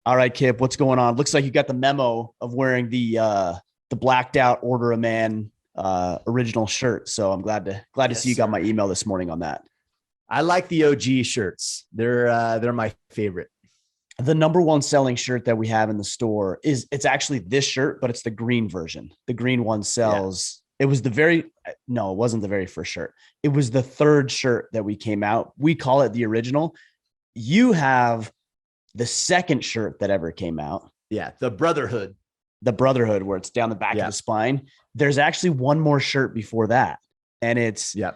All right, Kip, what's going on? Looks like you got the memo of wearing the blacked out Order a Man original shirt. So I'm glad to Yes, see you got my sir. email this morning on that. I like the OG shirts. They're my favorite. The number one selling shirt that we have in the store is it's actually this shirt, but it's the green version. The green one Yeah. sells. It was the very no, it wasn't the very first shirt. It was the third shirt that we came out. We call it the original. You have the second shirt that ever came out, Yeah. The Brotherhood. the Brotherhood, where it's down the back of Yeah. the spine. There's actually one more shirt before that, and Yeah.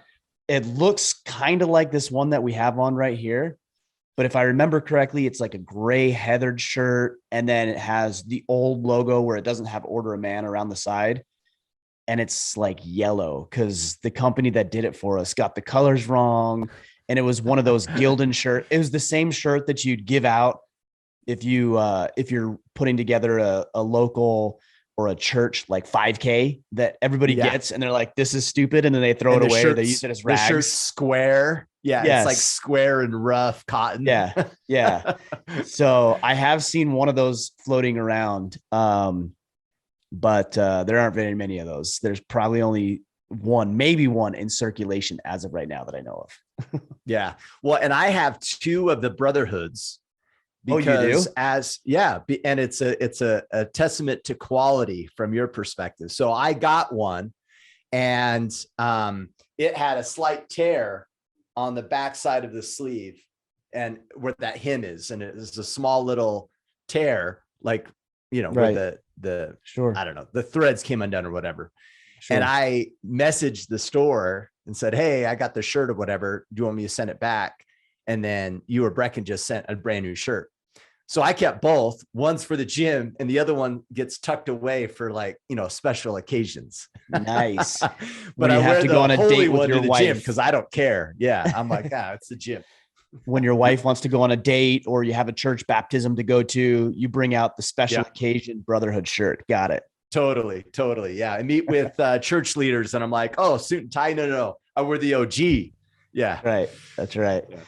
it looks kind of like this one that we have on right here. But if I remember correctly, it's like a gray heathered shirt, and then it has the old logo where it doesn't have Order of Man around the side, and it's like yellow because the company that did it for us got the colors wrong, and it was one of those Gildan shirt. It was the same shirt that you'd give out if you're putting together a local or a church like 5K that everybody Yeah. gets, and they're like, "This is stupid," and then they throw And it away. Or they use it as the shirt's rags. square. Yeah. It's like Yes. square and rough cotton. Yeah. Yeah. So I have seen one of those floating around, but there aren't very many of those. There's probably only one, maybe one in circulation as of right now that I know of. Yeah. Well, and I have two of the Brotherhoods Oh, you because do? and it's a testament to quality from your perspective. So I got one, and it had a slight tear on the back side of the sleeve and where that hem is, and it is a small little tear, like where Right. the Sure. I don't know, the threads came undone or whatever. Sure. And I messaged the store and said, "Hey, I got the shirt or whatever. Do you want me to send it back?" And then you or Brecken just sent a brand new shirt. So I kept both. One's for the gym, and the other one gets tucked away for special occasions. Nice. But When I you have wear to the go on a holy date with one your to the gym wife, because I don't care. Yeah, I'm like, it's the gym. when your wife wants to go on a date or you have a church baptism to go to, you bring out the special Yeah, occasion Brotherhood shirt. Got it. totally. Yeah, I meet with church leaders, and I'm like, "Oh, suit and tie? No. I wear the OG." Yeah. Right. That's right. Yeah.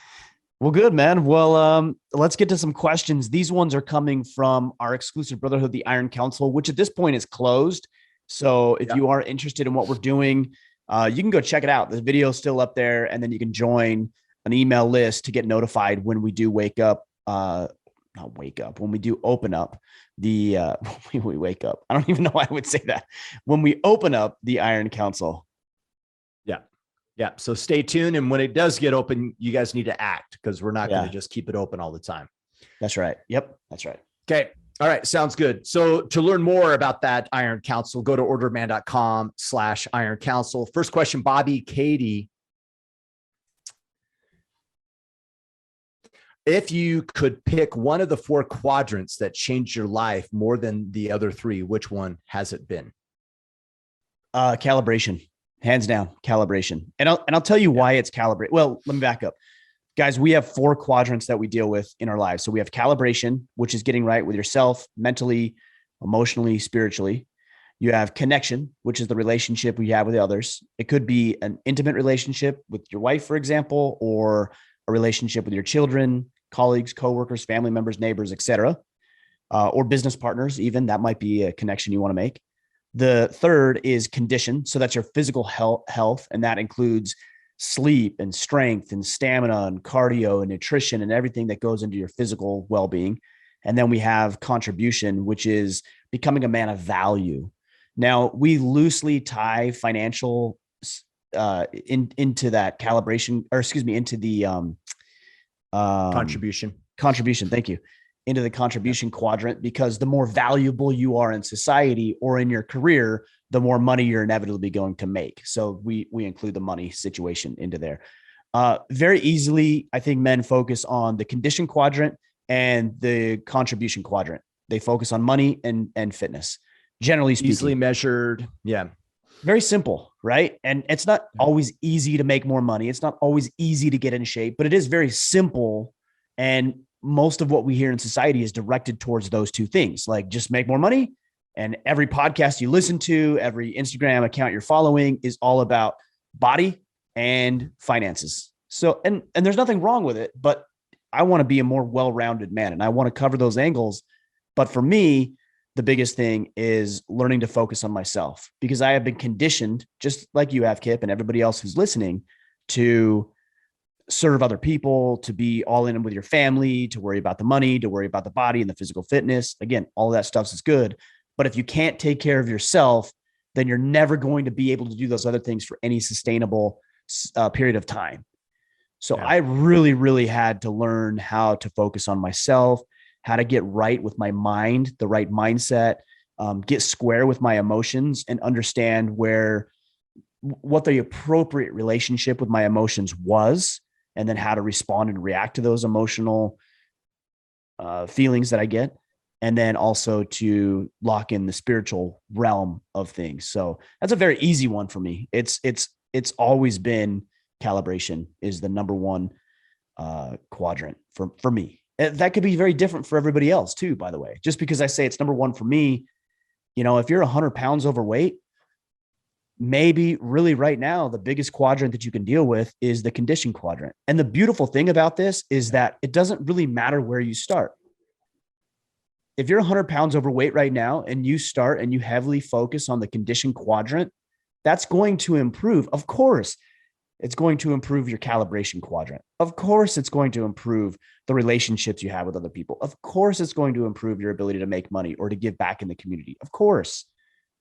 Well, good, man. Well, let's get to some questions. These ones are coming from our exclusive Brotherhood, the Iron Council, which at this point is closed. So if Yeah. you are interested in what we're doing, you can go check it out. The video is still up there, and then you can join an email list to get notified when we do wake up. Not wake up, when we do open up the when we wake up. I don't even know why I would say that. When we open up the Iron Council. Yeah. Yeah. So stay tuned. And when it does get open, you guys need to act, because we're not going Yeah, to just keep it open all the time. that's right. Yep, that's right. Okay. All right. Sounds good. So to learn more about that Iron Council, go to orderman.com/Iron Council. First question, Bobby Katie. If you could pick one of the four quadrants that changed your life more than the other three, which one has it been? Calibration, hands down, calibration. And I'll tell you why it's calibrate. Well, let me back up. Guys, we have four quadrants that we deal with in our lives. So we have calibration, which is getting right with yourself mentally, emotionally, spiritually. You have connection, which is the relationship we have with others. It could be an intimate relationship with your wife, for example, or a relationship with your children, colleagues, coworkers, family members, neighbors, etc., or business partners. Even that might be a connection you want to make. The third is condition. So that's your physical health, and that includes sleep and strength and stamina and cardio and nutrition and everything that goes into your physical well-being. And then we have contribution, which is becoming a man of value. Now, we loosely tie financial into that calibration, or excuse me, into the Contribution. contribution. Thank you. Into the contribution quadrant, because the more valuable you are in society or in your career, the more money you're inevitably going to make. So we include the money situation into there. Very easily, I think men focus on the condition quadrant and the contribution quadrant. They focus on money and fitness, generally speaking. Easily measured. Yeah. Very simple, right? And it's not always easy to make more money. It's not always easy to get in shape, but it is very simple. And most of what we hear in society is directed towards those two things, like just make more money. And every podcast you listen to, every Instagram account you're following is all about body and finances. So, and there's nothing wrong with it, but I want to be a more well-rounded man and I want to cover those angles. But for me, the biggest thing is learning to focus on myself, because I have been conditioned, just like you have, Kip, and everybody else who's listening, to serve other people, to be all in with your family, to worry about the money, to worry about the body and the physical fitness. Again, all of that stuff is good. But if you can't take care of yourself, then you're never going to be able to do those other things for any sustainable period of time. So I really, really had to learn how to focus on myself, how to get right with my mind, the right mindset, get square with my emotions, and understand what the appropriate relationship with my emotions was, and then how to respond and react to those emotional feelings that I get. And then also to lock in the spiritual realm of things. So that's a very easy one for me. It's always been calibration is the number one quadrant for me. That could be very different for everybody else too, by the way. Just because I say it's number one for me, if you're 100 pounds overweight, maybe really right now, the biggest quadrant that you can deal with is the condition quadrant. And the beautiful thing about this is that it doesn't really matter where you start. If you're 100 pounds overweight right now and you start and you heavily focus on the condition quadrant, that's going to improve. Of course, it's going to improve your calibration quadrant. Of course, it's going to improve the relationships you have with other people. Of course, it's going to improve your ability to make money or to give back in the community. Of course.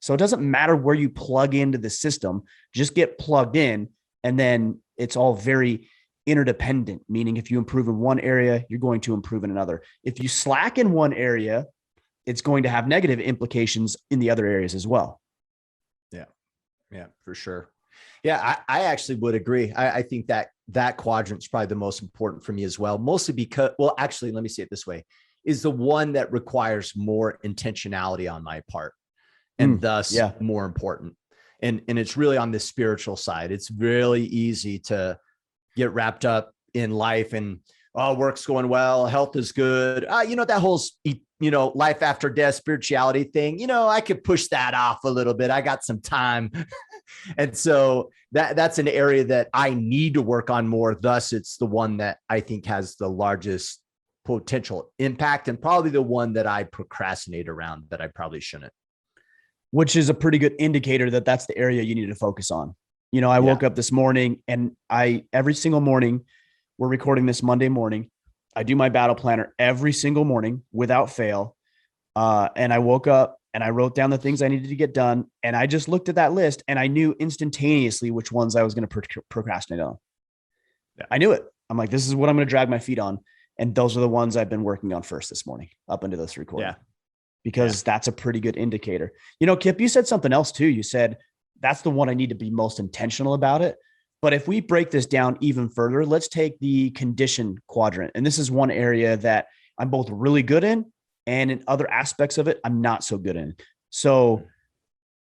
So it doesn't matter where you plug into the system, just get plugged in. And then it's all very interdependent, meaning if you improve in one area, you're going to improve in another. If you slack in one area, it's going to have negative implications in the other areas as well. Yeah, for sure. Yeah, I actually would agree. I think that quadrant is probably the most important for me as well, mostly because, well, actually, let me say it this way, is the one that requires more intentionality on my part, and thus more important. And it's really on the spiritual side. It's really easy to get wrapped up in life and, work's going well, health is good. That whole, life after death spirituality thing, I could push that off a little bit. I got some time. And so that's an area that I need to work on more. Thus, it's the one that I think has the largest potential impact, and probably the one that I procrastinate around that I probably shouldn't. Which is a pretty good indicator that that's the area you need to focus on. I woke up this morning, and every single morning, we're recording this Monday morning, I do my battle planner every single morning without fail. And I woke up and I wrote down the things I needed to get done. And I just looked at that list and I knew instantaneously which ones I was going to procrastinate on. Yeah. I knew it. I'm like, this is what I'm going to drag my feet on. And those are the ones I've been working on first this morning up into this recording. Yeah. Because that's a pretty good indicator. Kip, you said something else too. You said, that's the one I need to be most intentional about it. But if we break this down even further, let's take the condition quadrant. And this is one area that I'm both really good in, and in other aspects of it, I'm not so good in. So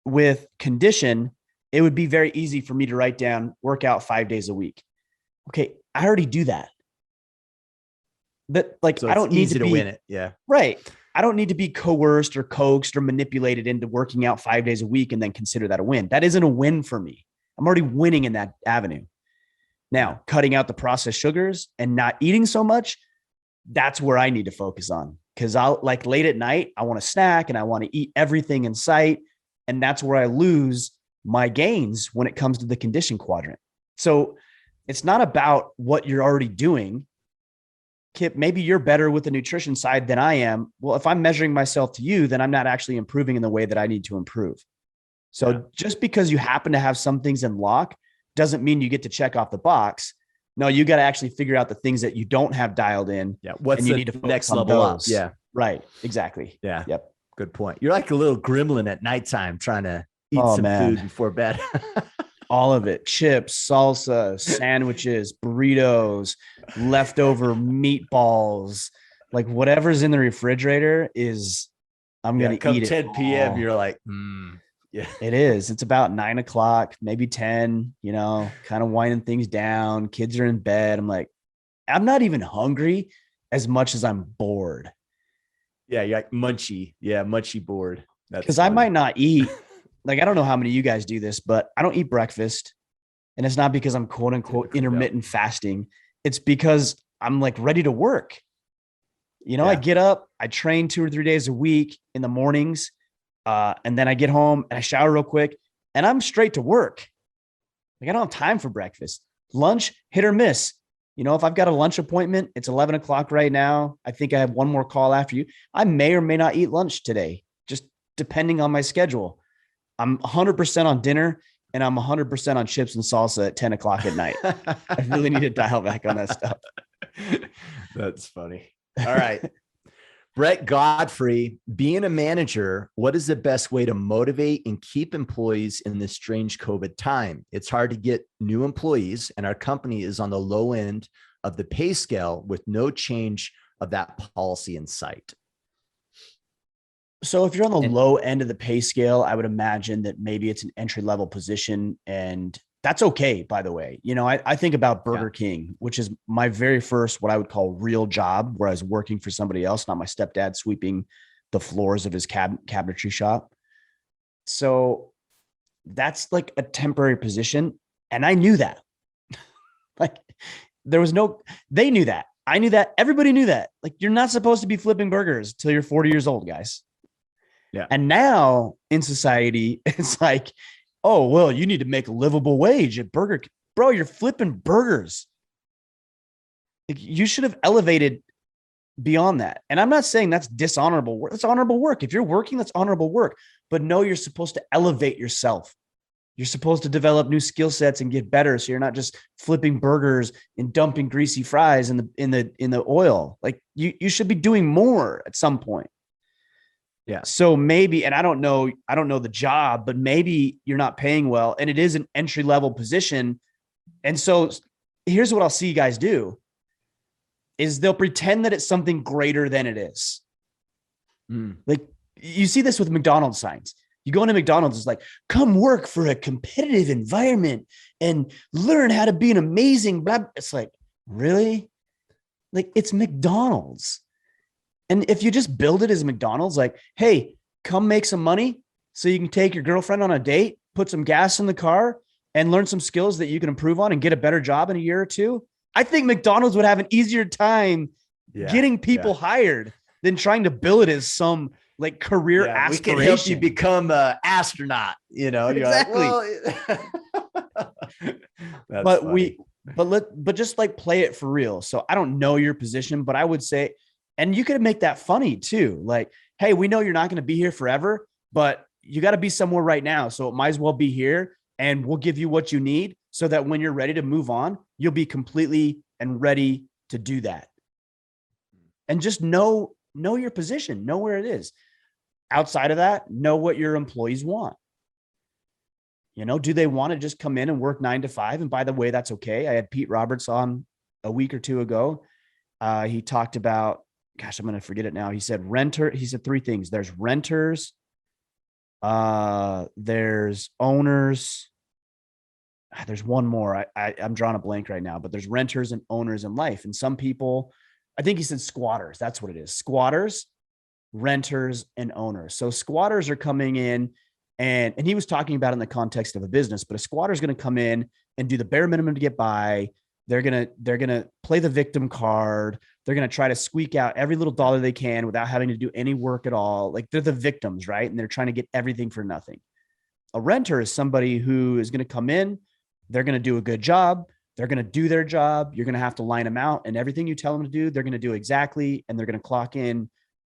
with condition, it would be very easy for me to write down workout 5 days a week. Okay, I already do that. But so I don't need to win it. Yeah. Right. I don't need to be coerced or coaxed or manipulated into working out 5 days a week and then consider that a win. That isn't a win for me. I'm already winning in that avenue. Now, cutting out the processed sugars and not eating so much, that's where I need to focus on. Because I'll late at night, I want to snack and I want to eat everything in sight. And that's where I lose my gains when it comes to the condition quadrant. So it's not about what you're already doing. Kip, maybe you're better with the nutrition side than I am. Well, if I'm measuring myself to you, then I'm not actually improving in the way that I need to improve. So just because you happen to have some things in lock doesn't mean you get to check off the box. No, you got to actually figure out the things that you don't have dialed in. Yeah. What's the next level up? Yeah. Right. Exactly. Yeah. Yep. Good point. You're like a little gremlin at nighttime trying to eat some food before bed. All of it. Chips, salsa, sandwiches, burritos, leftover meatballs, whatever's in the refrigerator is, I'm going to eat it. 10 p.m. You're like, yeah, it is. It's about 9 o'clock, maybe 10, kind of winding things down. Kids are in bed. I'm like, I'm not even hungry as much as I'm bored. Yeah. You're like munchy. Yeah. Munchy bored. Because I might not eat. I don't know how many of you guys do this, but I don't eat breakfast. And it's not because I'm quote unquote intermittent fasting. It's because I'm like ready to work. I get up, I train 2 or 3 days a week in the mornings. And then I get home and I shower real quick and I'm straight to work. Like I don't have time for breakfast. Lunch, hit or miss. If I've got a lunch appointment, it's 11 o'clock right now. I think I have one more call after you. I may or may not eat lunch today, just depending on my schedule. I'm 100% on dinner and I'm 100% on chips and salsa at 10 o'clock at night. I really need to dial back on that stuff. That's funny. All right. Brett Godfrey, being a manager, what is the best way to motivate and keep employees in this strange COVID time? It's hard to get new employees, and our company is on the low end of the pay scale with no change of that policy in sight. So if you're on the low end of the pay scale, I would imagine that maybe it's an entry-level position, and that's okay, by the way. I think about Burger King, which is my very first, what I would call real job, where I was working for somebody else, not my stepdad sweeping the floors of his cabinetry shop. So that's like a temporary position. And I knew that. Like they knew that. I knew that. Everybody knew that. Like you're not supposed to be flipping burgers till you're 40 years old, guys. Yeah. And now in society, it's like, oh, well, you need to make a livable wage at Burger King. Bro, you're flipping burgers. Like, you should have elevated beyond that. And I'm not saying that's dishonorable work. That's honorable work. If you're working, that's honorable work. But no, you're supposed to elevate yourself. You're supposed to develop new skill sets and get better. So you're not just flipping burgers and dumping greasy fries in the oil. Like you should be doing more at some point. Yeah. So maybe, and I don't know the job, but maybe you're not paying well and it is an entry level position. And so here's what I'll see guys do is they'll pretend that it's something greater than it is. Like you see this with McDonald's signs. You go into McDonald's, it's like, come work for a competitive environment and learn how to be an amazing blah. It's like, really? Like it's McDonald's. And if you just build it as McDonald's, like, hey, come make some money so you can take your girlfriend on a date, put some gas in the car and learn some skills that you can improve on and get a better job in a year or two. I think McDonald's would have an easier time getting people hired than trying to bill it as some like career aspiration. We can help you become an astronaut, Exactly. Like, well, but just like play it for real. So I don't know your position, but I would say, and you could make that funny too. Like, hey, we know you're not going to be here forever, but you got to be somewhere right now. So it might as well be here and we'll give you what you need so that when you're ready to move on, you'll be completely and ready to do that. And just know your position, know where it is. Outside of that, know what your employees want. Do they want to just come in and work 9 to 5? And by the way, that's okay. I had Pete Roberts on a week or two ago. He talked about, gosh, I'm going to forget it now. He said 3 things. There's renters. There's owners. There's one more. I'm drawing a blank right now, but there's renters and owners in life. And some people, I think he said squatters. That's what it is. Squatters, renters, and owners. So squatters are coming in and he was talking about it in the context of a business, but a squatter is going to come in and do the bare minimum to get by. They're going to play the victim card. They're going to try to squeak out every little dollar they can without having to do any work at all. Like they're the victims, right? And they're trying to get everything for nothing. A renter is somebody who is going to come in. They're going to do a good job. They're going to do their job. You're going to have to line them out, and everything you tell them to do, they're going to do exactly. And they're going to clock in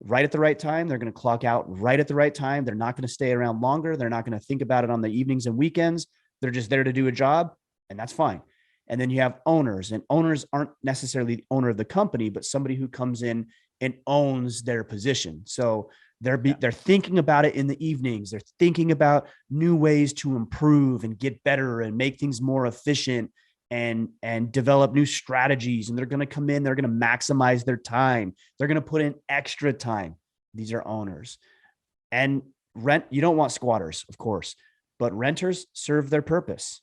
right at the right time. They're going to clock out right at the right time. They're not going to stay around longer. They're not going to think about it on the evenings and weekends. They're just there to do a job, and that's fine. And then you have owners, and owners aren't necessarily the owner of the company, but somebody who comes in and owns their position. So they're thinking about it in the evenings. They're thinking about new ways to improve and get better and make things more efficient and develop new strategies. And they're going to come in, they're going to maximize their time. They're going to put in extra time. These are owners. And you don't want squatters, of course, but renters serve their purpose.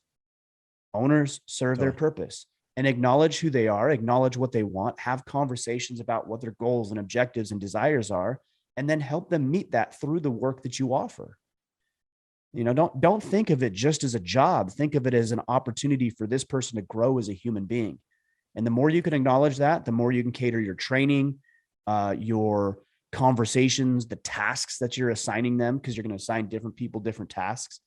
Owners serve their purpose, and acknowledge who they are, acknowledge what they want, have conversations about what their goals and objectives and desires are, and then help them meet that through the work that you offer. Don't think of it just as a job. Think of it as an opportunity for this person to grow as a human being. And the more you can acknowledge that, the more you can cater your training, your conversations, the tasks that you're assigning them, because you're going to assign different people different tasks.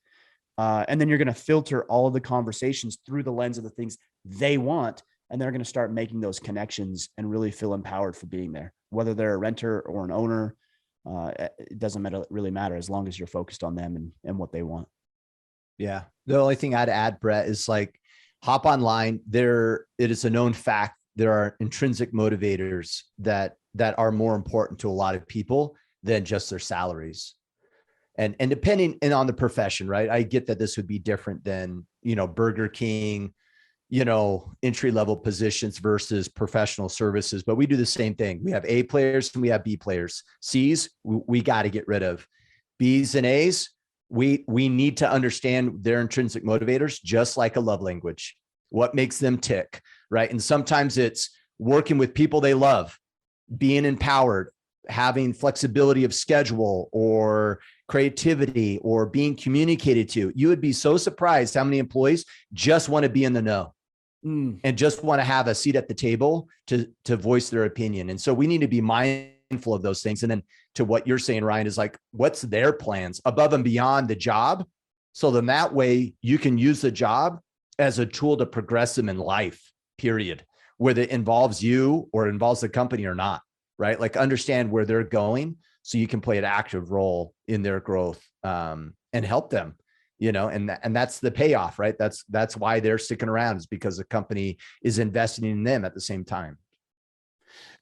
And then you're going to filter all of the conversations through the lens of the things they want. And they're going to start making those connections and really feel empowered for being there, whether they're a renter or an owner. It doesn't really matter as long as you're focused on them and what they want. Yeah. The only thing I'd add, Brett, is like, hop online. It is a known fact. There are intrinsic motivators that are more important to a lot of people than just their salaries. And depending on the profession, right? I get that this would be different than, Burger King, entry-level positions versus professional services, but we do the same thing. We have A players and we have B players. C's, we got to get rid of. B's and A's, we need to understand their intrinsic motivators, just like a love language, what makes them tick, right? And sometimes it's working with people they love, being empowered, having flexibility of schedule or creativity or being communicated to. You would be so surprised how many employees just want to be in the know and just want to have a seat at the table to voice their opinion. And so we need to be mindful of those things. And then to what you're saying, Ryan, is like, what's their plans above and beyond the job? So then that way you can use the job as a tool to progress them in life, period, whether it involves you or involves the company or not, right? Like, understand where they're going so you can play an active role in their growth and help them, and that's the payoff, right? That's why they're sticking around, is because the company is investing in them at the same time.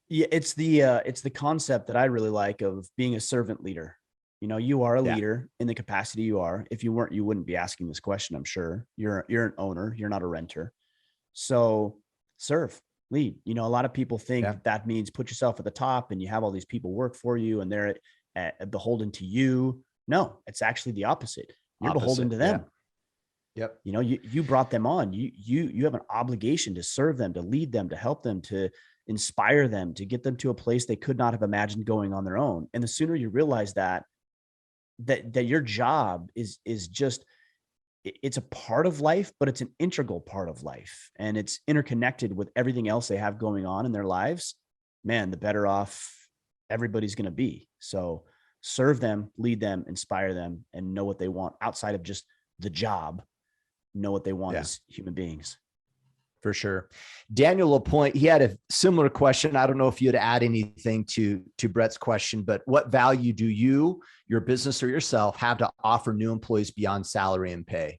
Yeah, it's the concept that I really like of being a servant leader. You are a leader in the capacity you are. If you weren't, you wouldn't be asking this question, I'm sure. You're an owner, you're not a renter. So serve, lead. A lot of people think that means put yourself at the top and you have all these people work for you and they're beholden to you. No, it's actually the opposite. You're beholden to them. Yep. You brought them on. You have an obligation to serve them, to lead them, to help them, to inspire them, to get them to a place they could not have imagined going on their own. And the sooner you realize that your job is just, it's a part of life, but it's an integral part of life. And it's interconnected with everything else they have going on in their lives, man, the better off everybody's going to be. So serve them, lead them, inspire them, and know what they want outside of just the job. Know what they want as human beings. For sure. Daniel LaPointe, he had a similar question. I don't know if you'd add anything to Brett's question, but what value do you, your business or yourself, have to offer new employees beyond salary and pay?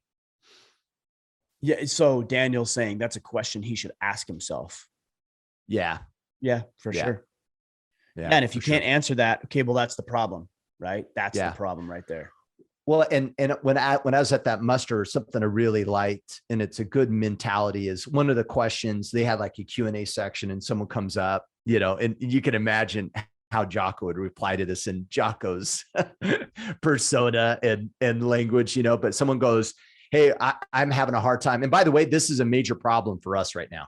Yeah. So Daniel's saying that's a question he should ask himself. Yeah. Yeah, for sure. Yeah. And if you can't answer that, okay, well, that's the problem, right? That's the problem right there. Well, and when I was at that muster, something I really liked, and it's a good mentality, is one of the questions they had like a Q&A section, and someone comes up, and you can imagine how Jocko would reply to this in Jocko's persona and language, but someone goes, hey, I'm having a hard time. And by the way, this is a major problem for us right now.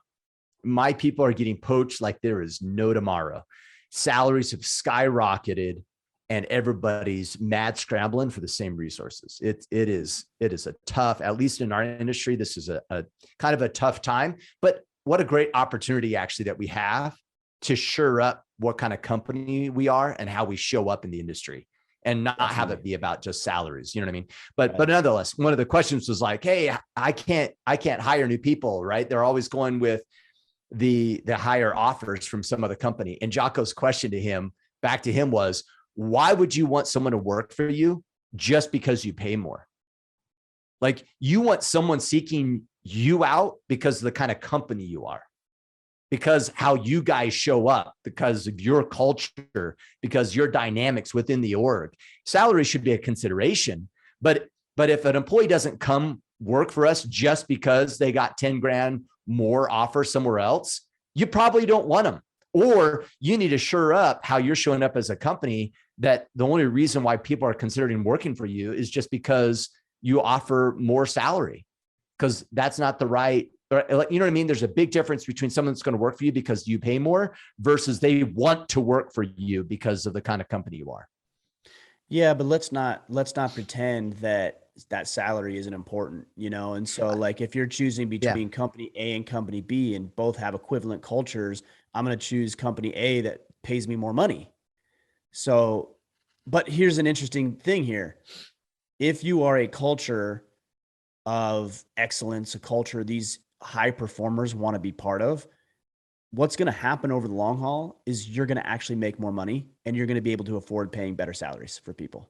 My people are getting poached like there is no tomorrow. Salaries have skyrocketed. And everybody's mad scrambling for the same resources. It is a tough, at least in our industry, this is a kind of a tough time, but what a great opportunity actually that we have to shore up what kind of company we are and how we show up in the industry, and not have it be about just salaries. You know what I mean? But nonetheless, one of the questions was like, hey, I can't hire new people, right? They're always going with the higher offers from some other company. And Jocko's question back to him was, why would you want someone to work for you just because you pay more? Like, you want someone seeking you out because of the kind of company you are, because how you guys show up, because of your culture, because your dynamics within the org. Salary should be a consideration, but if an employee doesn't come work for us just because they got 10 grand more offer somewhere else, you probably don't want them. Or you need to shore up how you're showing up as a company, that the only reason why people are considering working for you is just because you offer more salary, because that's not the right, you know what I mean? There's a big difference between someone that's going to work for you because you pay more versus they want to work for you because of the kind of company you are. Yeah, but let's not pretend that that salary isn't important, you know? And so like, if you're choosing Yeah. between company A and company B and both have equivalent cultures, I'm going to choose company A that pays me more money. So, but here's an interesting thing here. If you are a culture of excellence, a culture these high performers want to be part of, what's going to happen over the long haul is you're going to actually make more money and you're going to be able to afford paying better salaries for people.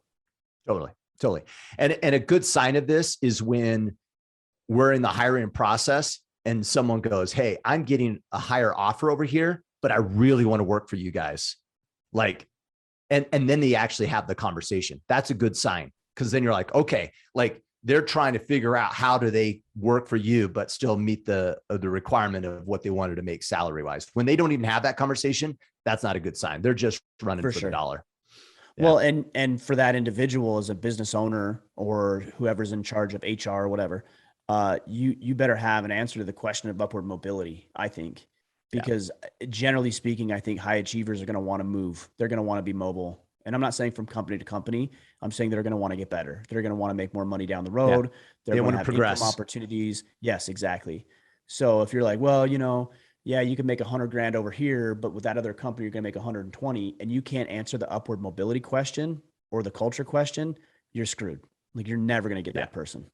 Totally. Totally. And a good sign of this is when we're in the hiring process and someone goes, "Hey, I'm getting a higher offer over here, but I really want to work for you guys." Like, and then they actually have the conversation. That's a good sign. Cause then you're like, okay, like they're trying to figure out how do they work for you, but still meet the requirement of what they wanted to make salary wise. When they don't even have that conversation, that's not a good sign. They're just running for the dollar. Yeah. Well, and for that individual as a business owner or whoever's in charge of HR or whatever, you better have an answer to the question of upward mobility, I think, because generally speaking, I think high achievers are going to want to move. They're going to want to be mobile. And I'm not saying from company to company. I'm saying they're going to want to get better. They're going to want to make more money down the road. They're going to have progress. income opportunities. Yes, exactly. So if you're like, well, you know, yeah, you can make 100 grand over here, but with that other company, you're going to make 120 and you can't answer the upward mobility question or the culture question, you're screwed. Like you're never going to get that person.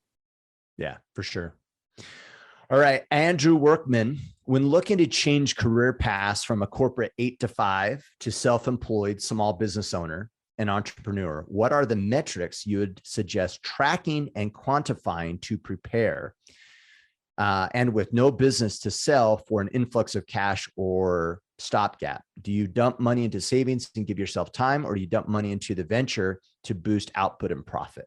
Yeah, for sure. All right. Andrew Workman, when looking to change career paths from a corporate 8 to 5 to self-employed small business owner and entrepreneur, what are the metrics you would suggest tracking and quantifying to prepare? And with no business to sell for an influx of cash or stopgap, do you dump money into savings and give yourself time, or do you dump money into the venture to boost output and profit?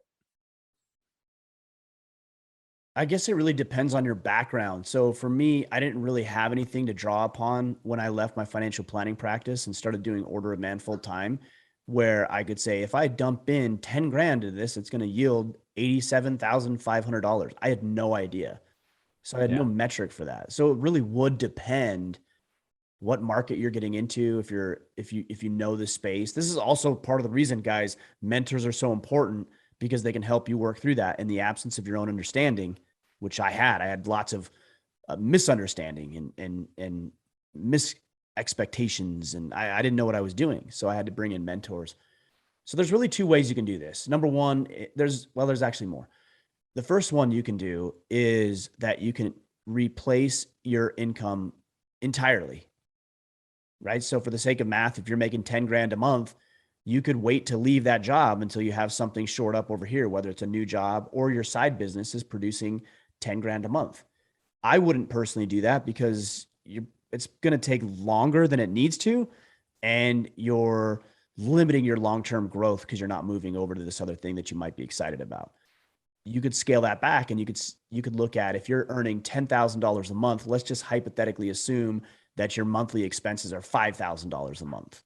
I guess it really depends on your background. So for me, I didn't really have anything to draw upon when I left my financial planning practice and started doing order of man full time, where I could say, if I dump in 10 grand into this, it's going to yield $87,500. I had no idea. So I had no metric for that. So it really would depend what market you're getting into. If you know the space, this is also part of the reason, guys, mentors are so important, because they can help you work through that in the absence of your own understanding, which I had lots of misunderstanding and mis expectations. And I didn't know what I was doing. So I had to bring in mentors. So there's really two ways you can do this. Number one, there's actually more. The first one you can do is that you can replace your income entirely, right? So for the sake of math, if you're making 10 grand a month, you could wait to leave that job until you have something shored up over here, whether it's a new job or your side business is producing 10 grand a month. I wouldn't personally do that because it's going to take longer than it needs to. And you're limiting your long-term growth because you're not moving over to this other thing that you might be excited about. You could scale that back and you could look at, if you're earning $10,000 a month, let's just hypothetically assume that your monthly expenses are $5,000 a month.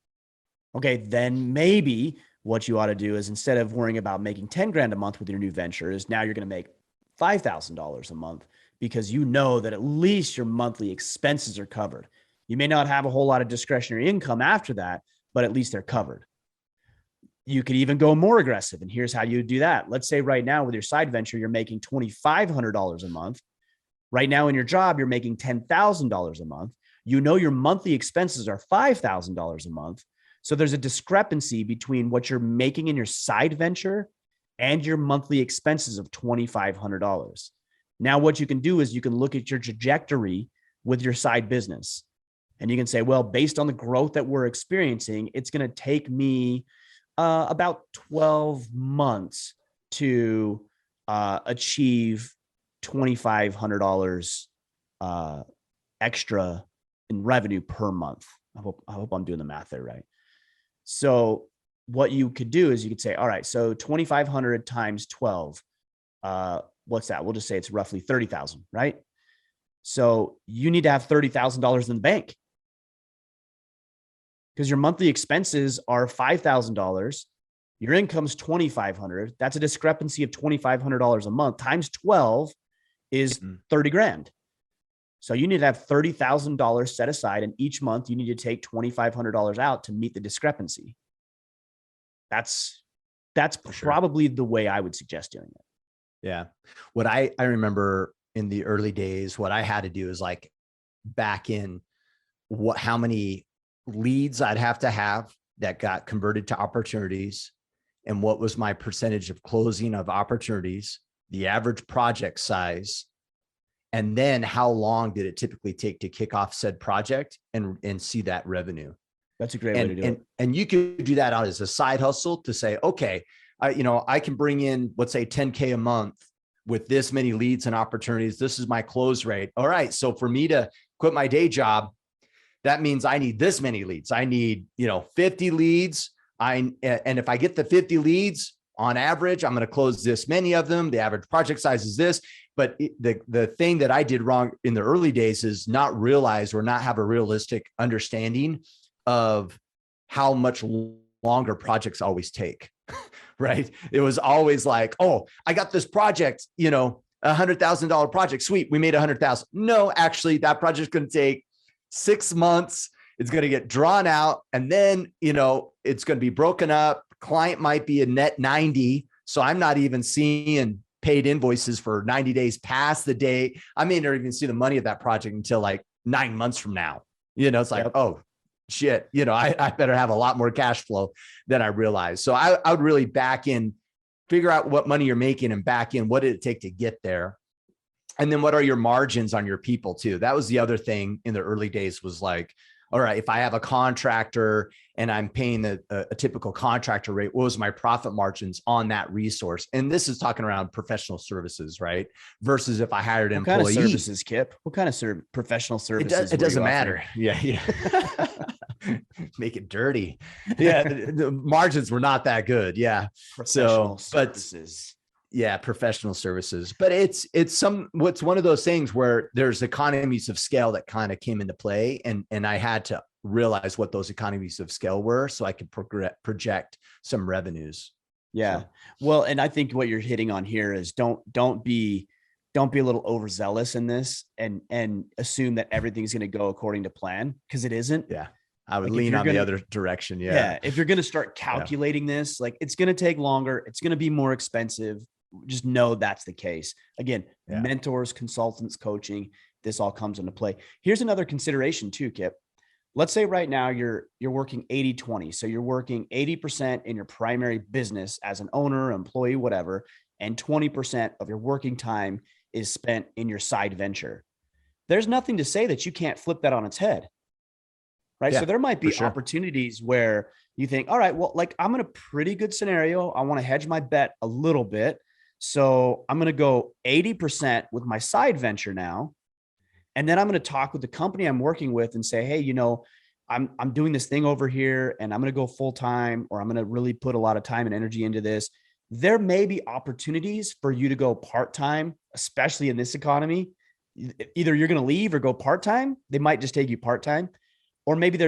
Okay, then maybe what you ought to do is, instead of worrying about making 10 grand a month with your new venture, is now you're going to make $5,000 a month, because you know that at least your monthly expenses are covered. You may not have a whole lot of discretionary income after that, but at least they're covered. You could even go more aggressive. And here's how you do that. Let's say right now with your side venture, you're making $2,500 a month. Right now in your job, you're making $10,000 a month. You know your monthly expenses are $5,000 a month. So there's a discrepancy between what you're making in your side venture and your monthly expenses of $2,500. Now, what you can do is you can look at your trajectory with your side business. And you can say, well, based on the growth that we're experiencing, it's going to take me about 12 months to achieve $2,500 extra in revenue per month. I hope I'm doing the math there right. So what you could do is you could say, all right, so 2,500 times 12, what's that? We'll just say it's roughly 30,000, right? So you need to have $30,000 in the bank, because your monthly expenses are $5,000. Your income's $2,500. That's a discrepancy of $2,500 a month times 12 is 30 grand. So you need to have $30,000 set aside, and each month you need to take $2,500 out to meet the discrepancy. That's probably the way I would suggest doing it. Yeah. What I remember in the early days, what I had to do is like back in how many leads I'd have to have that got converted to opportunities, and what was my percentage of closing of opportunities, the average project size, and then how long did it typically take to kick off said project and see that revenue. That's a great way to do it. And you could do that out as a side hustle to say, okay, I can bring in, let's say 10K a month with this many leads and opportunities. This is my close rate. All right. So for me to quit my day job, that means I need this many leads. I need, 50 leads. And if I get the 50 leads on average, I'm going to close this many of them. The average project size is this. But the thing that I did wrong in the early days is not realize or not have a realistic understanding of how much longer projects always take, right? It was always like, oh, I got this project, $100,000 project. Sweet. We made 100,000. No, actually that project's going to take 6 months. It's going to get drawn out. And then, it's going to be broken up. Client might be a net 90. So I'm not even seeing paid invoices for 90 days past the date. I may not even see the money of that project until like 9 months from now. It's like, oh shit, I better have a lot more cash flow than I realized. So I would really back in, figure out what money you're making and back in, what did it take to get there? And then what are your margins on your people too? That was the other thing in the early days was like, all right, if I have a contractor and I'm paying a typical contractor rate, what was my profit margins on that resource? And this is talking around professional services, right? Versus if I hired an employee. What kind of services, Kip? What kind of professional services? It doesn't matter. Yeah. Make it dirty. Yeah. The margins were not that good. Yeah. Professional services. Yeah, professional services. But it's one of those things where there's economies of scale that kind of came into play. And I had to realize what those economies of scale were so I could project some revenues. Yeah. So. Well, and I think what you're hitting on here is don't be a little overzealous in this and assume that everything's going to go according to plan, because it isn't. Yeah. I would lean on the other direction. Yeah. Yeah. If you're going to start calculating this, like it's going to take longer, it's going to be more expensive. Just know that's the case. Again, mentors, consultants, coaching, this all comes into play. Here's another consideration too, Kip. Let's say right now you're working 80-20. So you're working 80% in your primary business as an owner, employee, whatever, and 20% of your working time is spent in your side venture. There's nothing to say that you can't flip that on its head. Right. So there might be opportunities where you think, all right, well, like I'm in a pretty good scenario. I want to hedge my bet a little bit. So I'm going to go 80% with my side venture now. And then I'm going to talk with the company I'm working with and say, hey, I'm doing this thing over here and I'm going to go full time, or I'm going to really put a lot of time and energy into this. There may be opportunities for you to go part-time, especially in this economy. Either you're going to leave or go part-time. They might just take you part-time. Or maybe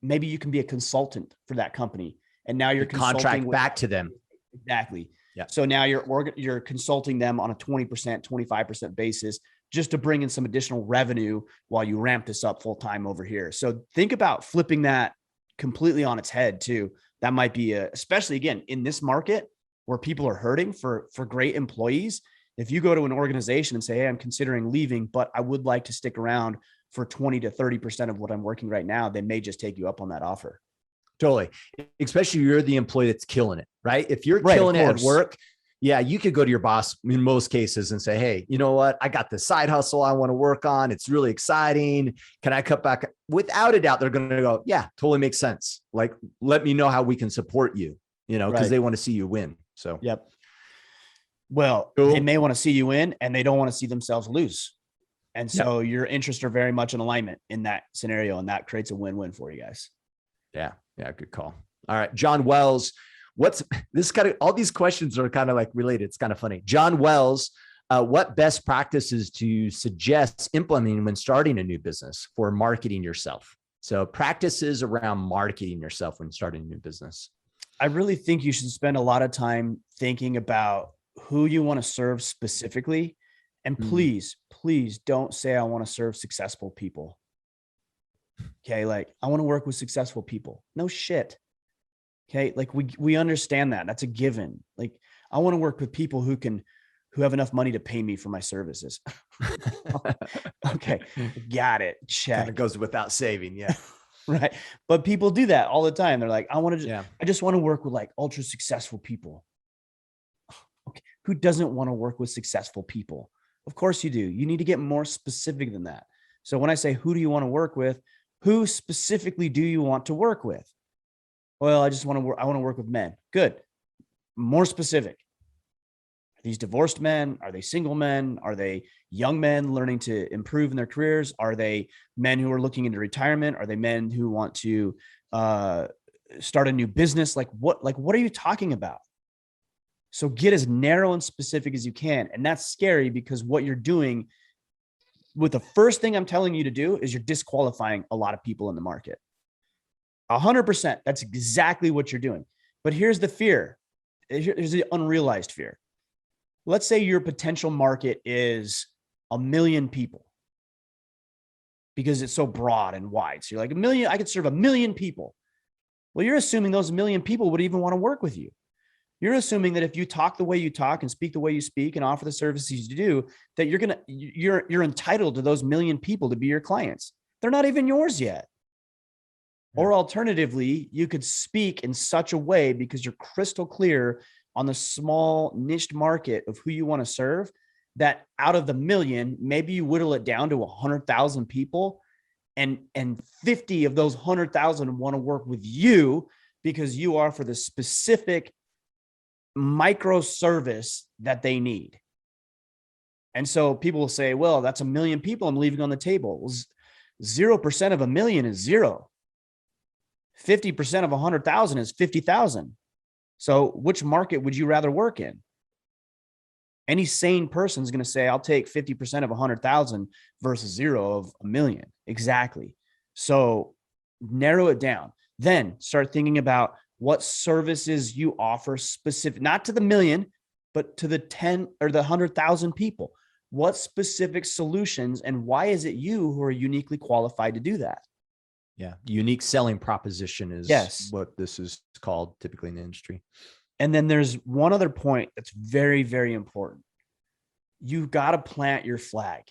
maybe you can be a consultant for that company. And now you're contract back to them. Exactly. Yeah. So now you're consulting them on a 20%, 25% basis just to bring in some additional revenue while you ramp this up full time over here. So think about flipping that completely on its head too. That might be especially again, in this market where people are hurting for great employees. If you go to an organization and say, hey, I'm considering leaving, but I would like to stick around for 20 to 30% of what I'm working right now, they may just take you up on that offer. Totally. Especially if you're the employee that's killing it, right? If you're killing it at work, you could go to your boss in most cases and say, hey, you know what? I got this side hustle I want to work on. It's really exciting. Can I cut back? Without a doubt, they're going to go, yeah, totally makes sense. Like, let me know how we can support you, because they want to see you win. So, yep. Well, They may want to see you win and they don't want to see themselves lose. And so your interests are very much in alignment in that scenario. And that creates a win-win for you guys. Yeah. Good call. All right. John Wells, all these questions are kind of like related. It's kind of funny. John Wells, what best practices do you suggest implementing when starting a new business for marketing yourself? So practices around marketing yourself when starting a new business. I really think you should spend a lot of time thinking about who you want to serve specifically. And please don't say, I want to serve successful people. Okay. Like I want to work with successful people. No shit. Okay. Like we understand that. That's a given. Like I want to work with people who can who have enough money to pay me for my services. Okay, got it. Check. Kind of goes without saving. Yeah. Right. But people do that all the time. They're like, Yeah. I just want to work with like ultra successful people. Okay. Who doesn't want to work with successful people? Of course you do. You need to get more specific than that. So when I say, who do you want to work with? Who specifically do you want to work with? Well, I want to work with men. Good. More specific. Are these divorced men? Are they single men? Are they young men learning to improve in their careers? Are they men who are looking into retirement? Are they men who want to start a new business? Like what are you talking about? So get as narrow and specific as you can. And that's scary because what you're doing with the first thing I'm telling you to do is you're disqualifying a lot of people in the market. 100%. That's exactly what you're doing. But here's the fear. Here's the unrealized fear. Let's say your potential market is 1 million people because it's so broad and wide. So you're like 1 million, I could serve 1 million people. Well, you're assuming those 1 million people would even want to work with you. You're assuming that if you talk the way you talk and speak the way you speak and offer the services you do, that you're entitled to those 1 million people to be your clients. They're not even yours yet. Or alternatively, you could speak in such a way because you're crystal clear on the small niched market of who you want to serve, that out of the 1 million, maybe you whittle it down to 100,000 people, and 50 of those 100,000 want to work with you because you offer the specific micro service that they need. And so people will say, well, that's 1 million people I'm leaving on the table. Well, 0% of 1 million is 0. 50% of 100,000 is 50,000. So which market would you rather work in? Any sane person is going to say, I'll take 50% of 100,000 versus 0 of 1 million. Exactly. So narrow it down. Then start thinking about what services you offer specific, not to the 1 million, but to the 10 or the 100,000 people. What specific solutions and why is it you who are uniquely qualified to do that? Yeah. Unique selling proposition is what this is called typically in the industry. And then there's one other point that's very, very important. You've got to plant your flag.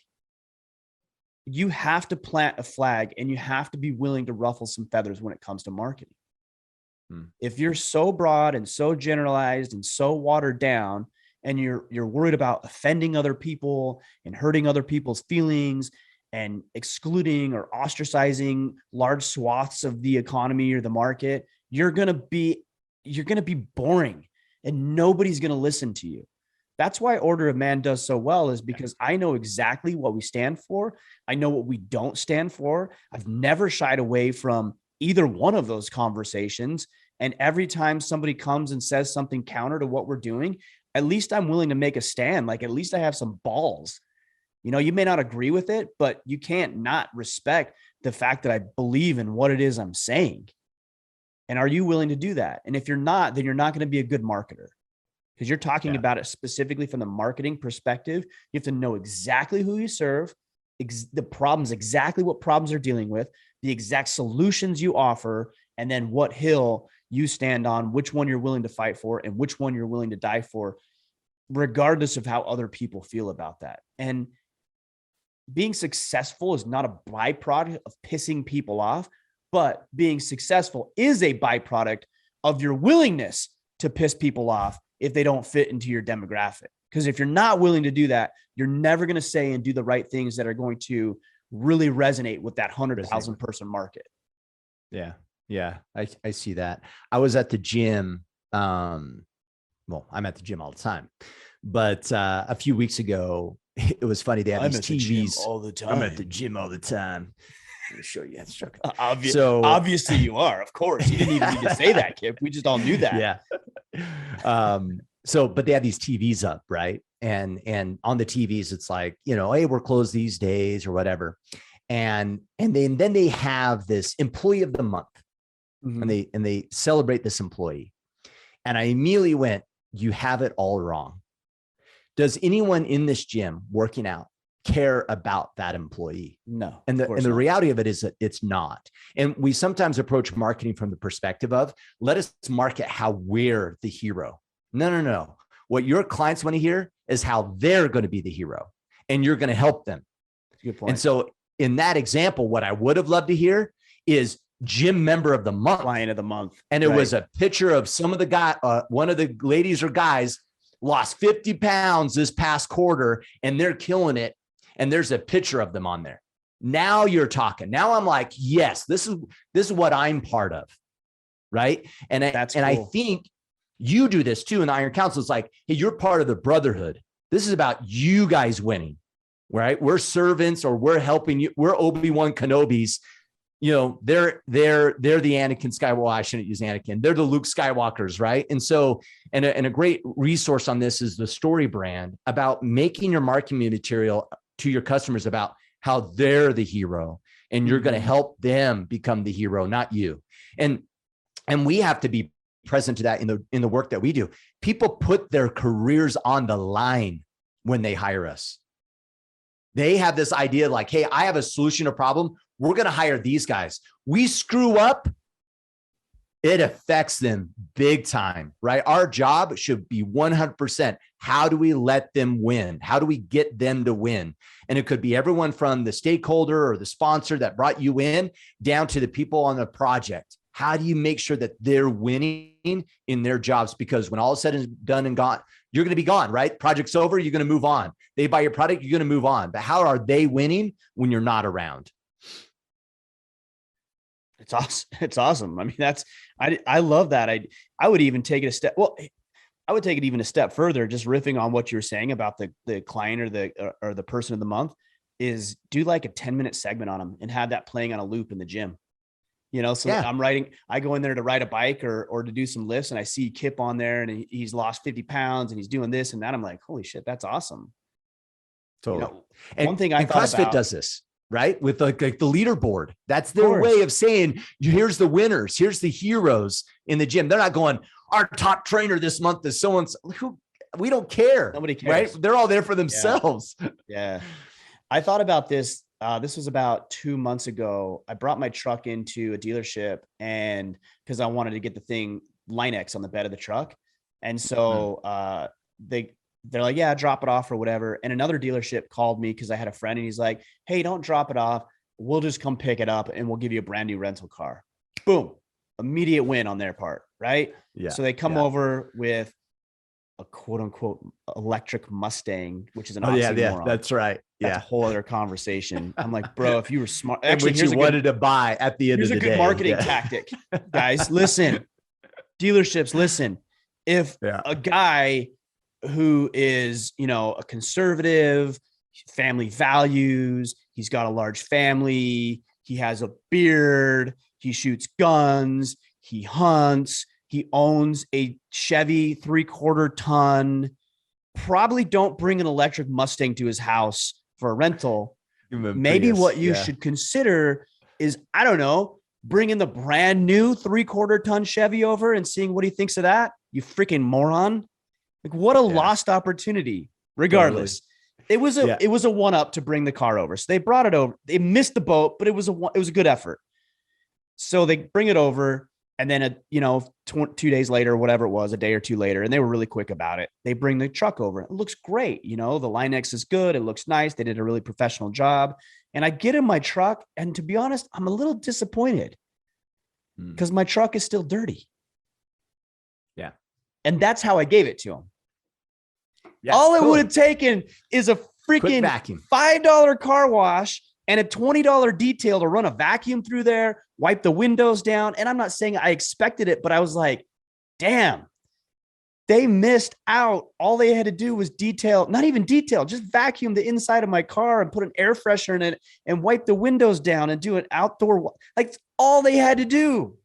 You have to plant a flag and you have to be willing to ruffle some feathers when it comes to marketing. If you're so broad and so generalized and so watered down, and you're worried about offending other people and hurting other people's feelings and excluding or ostracizing large swaths of the economy or the market, you're going to be boring and nobody's going to listen to you. That's why Order of Man does so well, is because I know exactly what we stand for. I know what we don't stand for. I've never shied away from either one of those conversations. And every time somebody comes and says something counter to what we're doing, at least I'm willing to make a stand. Like, at least I have some balls. You know, you may not agree with it, but you can't not respect the fact that I believe in what it is I'm saying. And are you willing to do that? And if you're not, then you're not going to be a good marketer, because you're talking about it specifically from the marketing perspective. You have to know exactly who you serve, the problems, exactly what problems they're dealing with, the exact solutions you offer, and then what hill you stand on, which one you're willing to fight for and which one you're willing to die for, regardless of how other people feel about that. And being successful is not a byproduct of pissing people off, but being successful is a byproduct of your willingness to piss people off if they don't fit into your demographic. Because if you're not willing to do that, you're never going to say and do the right things that are going to really resonate with that 100,000 person market. Yeah. Yeah. I see that. I was at the gym. Well, I'm at the gym all the time, but a few weeks ago, it was funny. They have these TVs all the time. I'm at the gym all the time. I'm going to show you that structure. Obviously you are, of course. You didn't even need to say that, Kip. We just all knew that. Yeah. But they have these TVs up, right? And on the TVs, it's like, you know, hey, we're closed these days or whatever. And then they have this employee of the month, and they celebrate this employee. And I immediately went, you have it all wrong. Does anyone in this gym working out care about that employee? No. And the reality of it is that it's not. And we sometimes approach marketing from the perspective of, let us market how we're the hero. No. What your clients want to hear as how they're going to be the hero and you're going to help them. Good point. And so in that example, what I would have loved to hear is gym member of the month, client of the month. And it was a picture of some of the guy, one of the ladies or guys lost 50 pounds this past quarter and they're killing it. And there's a picture of them on there. Now you're talking. Now I'm like, yes, this is what I'm part of. Right. And I think you do this too. In the Iron Council, it's like, hey, you're part of the brotherhood. This is about you guys winning. Right. We're servants, or we're helping you. We're Obi-Wan Kenobis. You know, they're the Anakin Skywalker. Well, I shouldn't use Anakin. They're the Luke Skywalkers. Right. And so, and a great resource on this is the Story Brand, about making your marketing material to your customers about how they're the hero and you're going to help them become the hero, not you. And we have to be present to that in the work that we do. People put their careers on the line when they hire us. They have this idea like, hey, I have a solution to a problem. We're going to hire these guys. We screw up, it affects them big time, right? Our job should be 100%. How do we let them win? How do we get them to win? And it could be everyone from the stakeholder or the sponsor that brought you in down to the people on the project. How do you make sure that they're winning in their jobs? Because when all is said and done and gone, you're going to be gone, right? Project's over. You're going to move on. They buy your product. You're going to move on. But how are they winning when you're not around? It's awesome. It's awesome. I mean, I love that. I would even take it a step. Well, I would take it even a step further, just riffing on what you were saying about the client or the person of the month, is do like a 10-minute segment on them and have that playing on a loop in the gym. You know, so I go in there to ride a bike or to do some lifts, and I see Kip on there and he's lost 50 pounds and he's doing this and that. I'm like, holy shit, that's awesome. Totally. You know, one thing I thought CrossFit about, does this, right? With like the leaderboard. That's their way of saying, here's the winners, here's the heroes in the gym. They're not going, our top trainer this month is so-and-so. Who, we don't care. Nobody cares. Right? They're all there for themselves. Yeah. I thought about this. This was about 2 months ago. I brought my truck into a dealership, and because I wanted to get the thing Line-X on the bed of the truck. And so they're like, yeah, drop it off or whatever. And another dealership called me because I had a friend, and he's like, hey, don't drop it off. We'll just come pick it up and we'll give you a brand new rental car. Boom. Immediate win on their part. Right. Yeah. So they come over with a quote unquote electric Mustang, which is an oxymoron. Yeah, that's right. That's a whole other conversation. I'm like, bro, if you were smart, actually, here's you wanted to buy at the end of the day. Here's a good marketing tactic, guys. Listen, dealerships, listen. If a guy who is, you know, a conservative, family values, he's got a large family, he has a beard, he shoots guns, he hunts, he owns a Chevy 3/4 ton, probably don't bring an electric Mustang to his house for a rental. Maybe what you should consider is, I don't know, bringing the brand new 3/4 ton Chevy over and seeing what he thinks of that. You freaking moron. Like, what a lost opportunity. Regardless, totally. It was a one up to bring the car over. So they brought it over. They missed the boat, but it was a good effort. So they bring it over, and then 2 days later, whatever it was, a day or two later, and they were really quick about it. They bring the truck over. It looks great. You know, the Line-X is good. It looks nice. They did a really professional job. And I get in my truck, and to be honest, I'm a little disappointed because my truck is still dirty. Yeah. And that's how I gave it to him. Yeah, all it would have taken is a freaking $5 car wash and a $20 detail to run a vacuum through there, wipe the windows down. And I'm not saying I expected it, but I was like, damn, they missed out. All they had to do was not even detail, just vacuum the inside of my car and put an air freshener in it and wipe the windows down and do an outdoor, like all they had to do.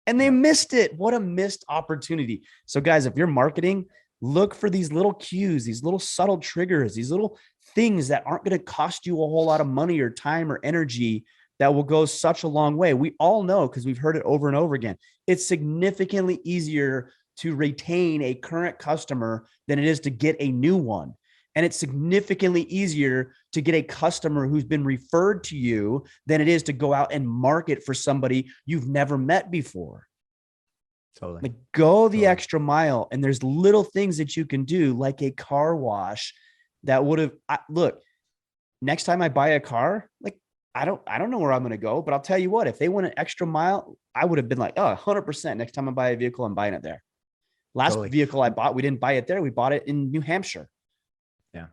And they missed it. What a missed opportunity. So guys, if you're marketing, look for these little cues, these little subtle triggers, these little things that aren't going to cost you a whole lot of money or time or energy that will go such a long way. We all know, because we've heard it over and over again, it's significantly easier to retain a current customer than it is to get a new one. And it's significantly easier to get a customer who's been referred to you than it is to go out and market for somebody you've never met before. Totally. Like go the Totally. extra mile. And there's little things that you can do, like a car wash that would have, look, next time I buy a car, like I don't know where I'm going to go, but I'll tell you what, if they went an extra mile, I would have been like, oh, 100%. Next time I buy a vehicle, I'm buying it there. Last Totally. vehicle I bought, we didn't buy it there. We bought it in New Hampshire. Yeah.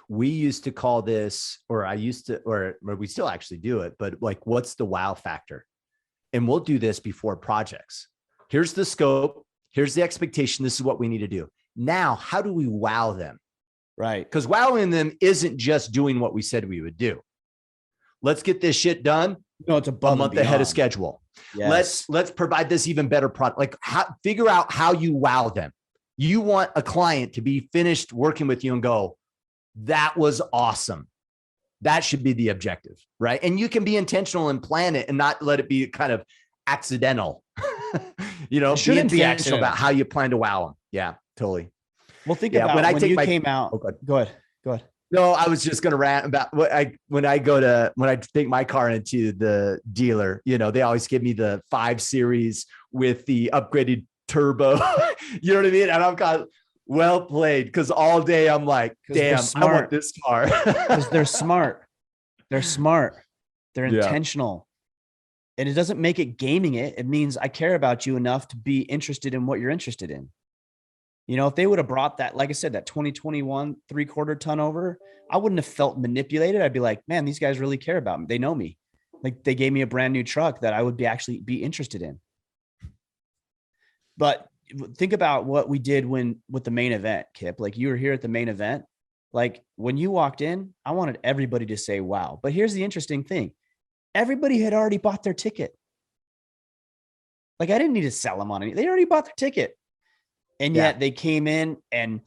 We used to call this, or I used to, or we still actually do it, but like, what's the wow factor? And we'll do this before projects. Here's the scope. Here's the expectation. This is what we need to do. Now, how do we wow them? Right. Because wowing them isn't just doing what we said we would do. Let's get this shit done. No, it's above a month ahead of schedule. Yes. Let's provide this even better product. Like figure out how you wow them. You want a client to be finished working with you and go, that was awesome. That should be the objective, right? And you can be intentional and plan it and not let it be kind of accidental. Be intentional about how you plan to wow them. Yeah, totally. Well, think about when you came out. Oh, go ahead. No, I was just going to rant about when I take my car into the dealer, they always give me the 5 Series with the upgraded turbo. You know what I mean? And I'm kind of well played, because all day I'm like, damn, I want this car. Because they're smart. They're smart. They're intentional. And it doesn't make it gaming it. It means I care about you enough to be interested in what you're interested in. If they would have brought that, like I said, that 2021 3/4 ton over, I wouldn't have felt manipulated. I'd be like, man, these guys really care about me. They know me. Like they gave me a brand new truck that I would be interested in. But think about what we did with the main event, Kip. Like you were here at the main event. Like when you walked in, I wanted everybody to say, wow. But here's the interesting thing. Everybody had already bought their ticket. Like I didn't need to sell them on anything. They already bought their ticket. And yet they came in, and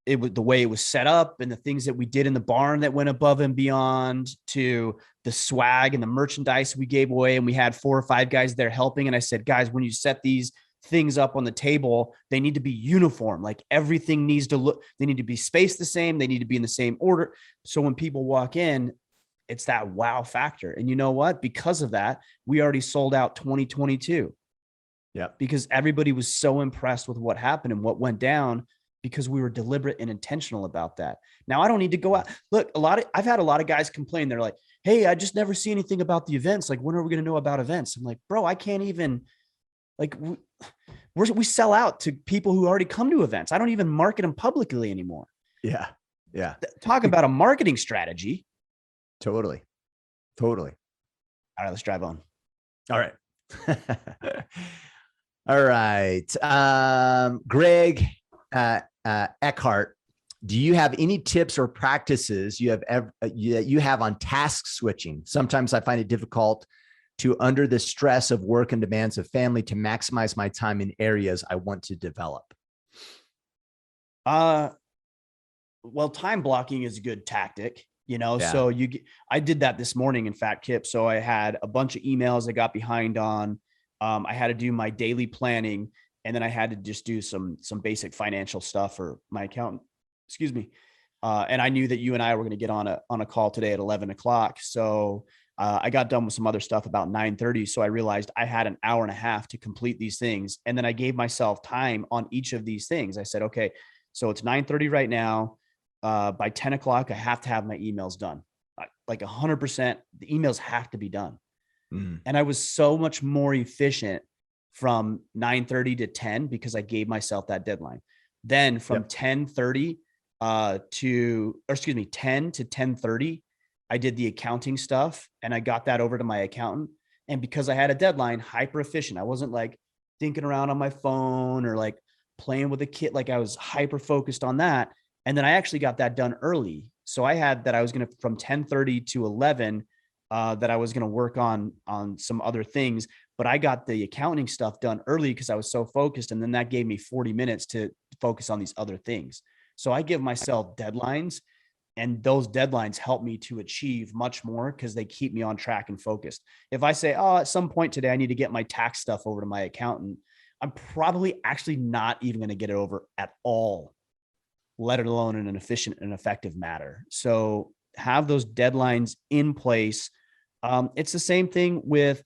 it was the way it was set up and the things that we did in the barn that went above and beyond, to the swag and the merchandise we gave away. And we had 4 or 5 guys there helping. And I said, guys, when you set these things up on the table, they need to be uniform. Like everything needs to look, they need to be spaced the same. They need to be in the same order. So when people walk in, it's that wow factor. And you know what? Because of that, we already sold out 2022. Yeah. Because everybody was so impressed with what happened and what went down, because we were deliberate and intentional about that. Now I don't need to go out. Look, I've had a lot of guys complain. They're like, hey, I just never see anything about the events. Like, when are we going to know about events? I'm like, bro, I can't even, like, we sell out to people who already come to events. I don't even market them publicly anymore. Yeah. Yeah. Talk about a marketing strategy. Totally. All right, let's drive on. All right. All right. Greg Eckhart, do you have any tips or practices you have on task switching? Sometimes I find it difficult to, under the stress of work and demands of family, to maximize my time in areas I want to develop. Well, time blocking is a good tactic. So I did that this morning, in fact, Kip. So I had a bunch of emails I got behind on. I had to do my daily planning, and then I had to just do some basic financial stuff for my accountant. Excuse me. And I knew that you and I were going to get on a call today at 11 o'clock. So I got done with some other stuff about 9:30. So I realized I had an hour and a half to complete these things. And then I gave myself time on each of these things. I said, okay, so it's 9:30 right now. By 10 o'clock, I have to have my emails done. Like 100%, the emails have to be done. And I was so much more efficient from 9:30 to 10 because I gave myself that deadline. Then from 10:30 10 to 10:30, I did the accounting stuff, and I got that over to my accountant. And because I had a deadline, hyper efficient. I wasn't like thinking around on my phone or like playing with a kid. Like I was hyper focused on that. And then I actually got that done early. So I had that I was going to, from 10:30 to 11, that I was going to work on some other things, but I got the accounting stuff done early because I was so focused. And then that gave me 40 minutes to focus on these other things. So I give myself deadlines, and those deadlines help me to achieve much more because they keep me on track and focused. If I say, oh, at some point today, I need to get my tax stuff over to my accountant, I'm probably actually not even going to get it over at all, let alone in an efficient and effective manner. So have those deadlines in place. It's the same thing with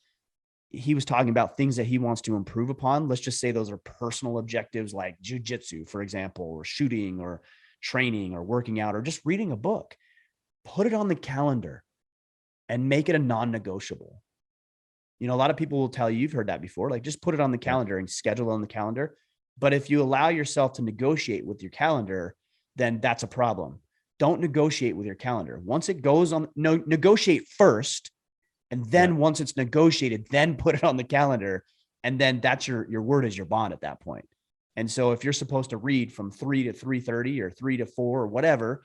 he was talking about things that he wants to improve upon. Let's just say those are personal objectives like jujitsu, for example, or shooting or training or working out or just reading a book. Put it on the calendar and make it a non-negotiable. A lot of people will tell you, you've heard that before, like just put it on the calendar and schedule it on the calendar. But if you allow yourself to negotiate with your calendar, then that's a problem. Don't negotiate with your calendar. Once it goes on, negotiate first. And then once it's negotiated, then put it on the calendar. And then that's your word is your bond at that point. And so if you're supposed to read from 3 to 3:30 or 3 to 4 or whatever,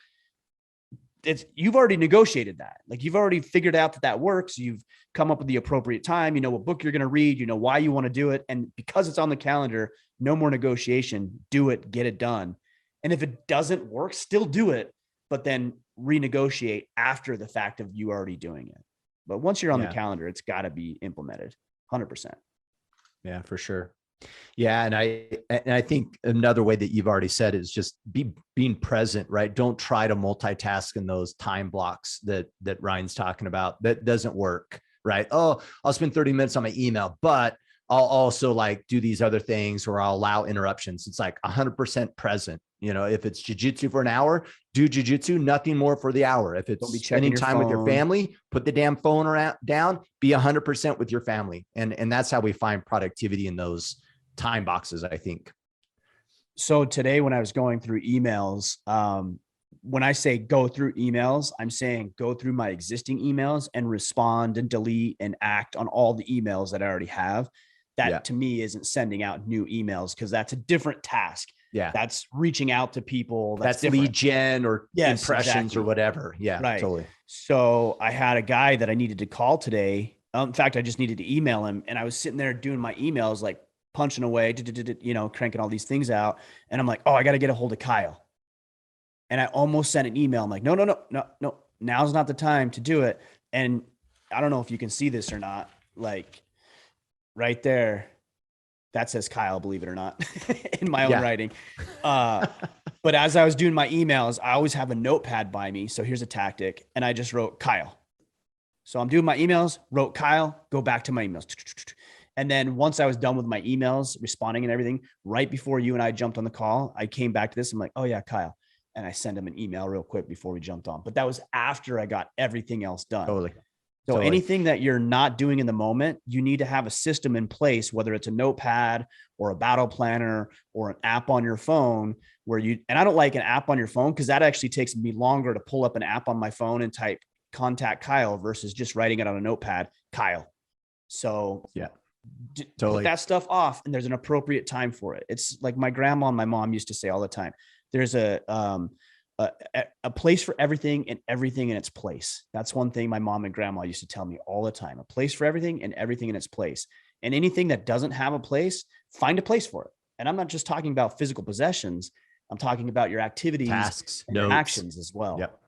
you've already negotiated that. Like you've already figured out that works. You've come up with the appropriate time. You know what book you're going to read. You know why you want to do it. And because it's on the calendar, no more negotiation. Do it, get it done. And if it doesn't work, still do it, but then renegotiate after the fact of you already doing it. But once you're on the calendar, it's got to be implemented 100%. Yeah, for sure. Yeah. And I think another way that you've already said is just being present, right? Don't try to multitask in those time blocks that Ryan's talking about. That doesn't work, right? Oh, I'll spend 30 minutes on my email, but I'll also like do these other things, or I'll allow interruptions. It's like 100% present. If it's jujitsu for an hour, do jujitsu, nothing more for the hour. If it's spending time with your family, put the damn phone down, be 100% with your family. And that's how we find productivity in those time boxes, I think. So today when I was going through emails, when I say go through emails, I'm saying go through my existing emails and respond and delete and act on all the emails that I already have. That to me isn't sending out new emails, because that's a different task. Yeah. That's reaching out to people. That's lead gen or impressions or whatever. Yeah, right. Totally. So I had a guy that I needed to call today. In fact, I just needed to email him, and I was sitting there doing my emails, like punching away, cranking all these things out. And I'm like, oh, I got to get a hold of Kyle. And I almost sent an email. I'm like, no. Now's not the time to do it. And I don't know if you can see this or not. Like right there, that says Kyle, believe it or not, in my own writing. But as I was doing my emails, I always have a notepad by me. So here's a tactic. And I just wrote Kyle. So I'm doing my emails, wrote Kyle, go back to my emails. And then once I was done with my emails, responding and everything, right before you and I jumped on the call, I came back to this. I'm like, oh yeah, Kyle. And I sent him an email real quick before we jumped on. But that was after I got everything else done. So anything that you're not doing in the moment, you need to have a system in place, whether it's a notepad or a battle planner or an app on your phone where and I don't like an app on your phone, because that actually takes me longer to pull up an app on my phone and type contact Kyle versus just writing it on a notepad, Kyle. So put that stuff off, and there's an appropriate time for it. It's like my grandma and my mom used to say all the time, there's a place for everything and everything in its place. That's one thing my mom and grandma used to tell me all the time, a place for everything and everything in its place. And anything that doesn't have a place, find a place for it. And I'm not just talking about physical possessions. I'm talking about your activities, tasks, and your actions as well. Yep.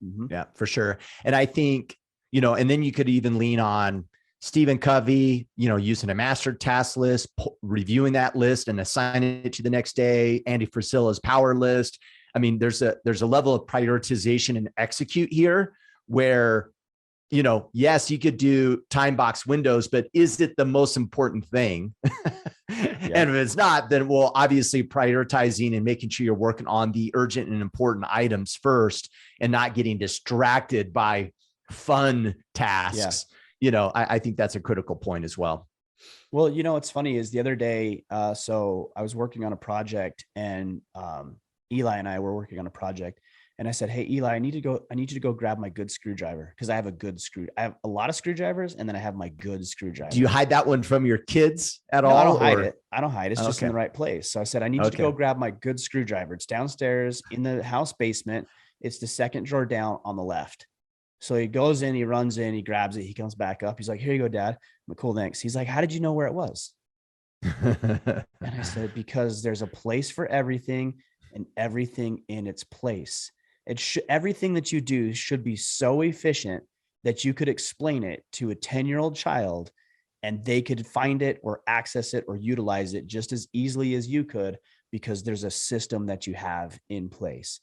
Mm-hmm. Yeah, for sure. And I think, and then you could even lean on Stephen Covey, using a master task list, reviewing that list and assigning it to the next day. Andy Frisella's power list. I mean, there's a level of prioritization and execute here where, yes, you could do time box windows, but is it the most important thing? And if it's not, then well, obviously prioritizing and making sure you're working on the urgent and important items first and not getting distracted by fun tasks. I think that's a critical point as well. Well, what's funny is the other day, so I was working on a project, and Eli and I were working on a project, and I said, hey, Eli, I need you to go grab my good screwdriver, because I have a lot of screwdrivers, and then I have my good screwdriver. Do you hide that one from your kids at all? I don't hide it. It's just in the right place. So I said, I need you to go grab my good screwdriver. It's downstairs in the house basement. It's the second drawer down on the left. So he goes in, he runs in, he grabs it. He comes back up. He's like, here you go, Dad. I'm like, cool, thanks. He's like, how did you know where it was? And I said, because there's a place for everything and everything in its place. Everything that you do should be so efficient that you could explain it to a 10-year-old child and they could find it or access it or utilize it just as easily as you could, because there's a system that you have in place.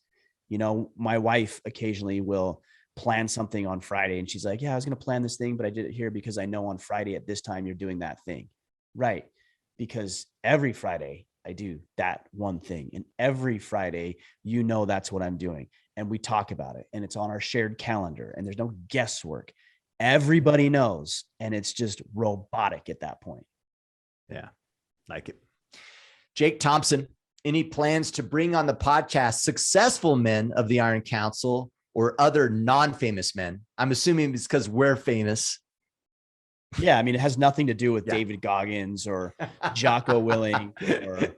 My wife occasionally will plan something on Friday. And she's like, yeah, I was going to plan this thing, but I did it here because I know on Friday at this time you're doing that thing. Right. Because every Friday I do that one thing. And every Friday, that's what I'm doing. And we talk about it and it's on our shared calendar and there's no guesswork. Everybody knows. And it's just robotic at that point. Yeah. Like it. Jake Thompson, any plans to bring on the podcast successful men of the Iron Council or other non-famous men? I'm assuming it's because we're famous. Yeah. I mean, it has nothing to do with David Goggins or Jocko Willink or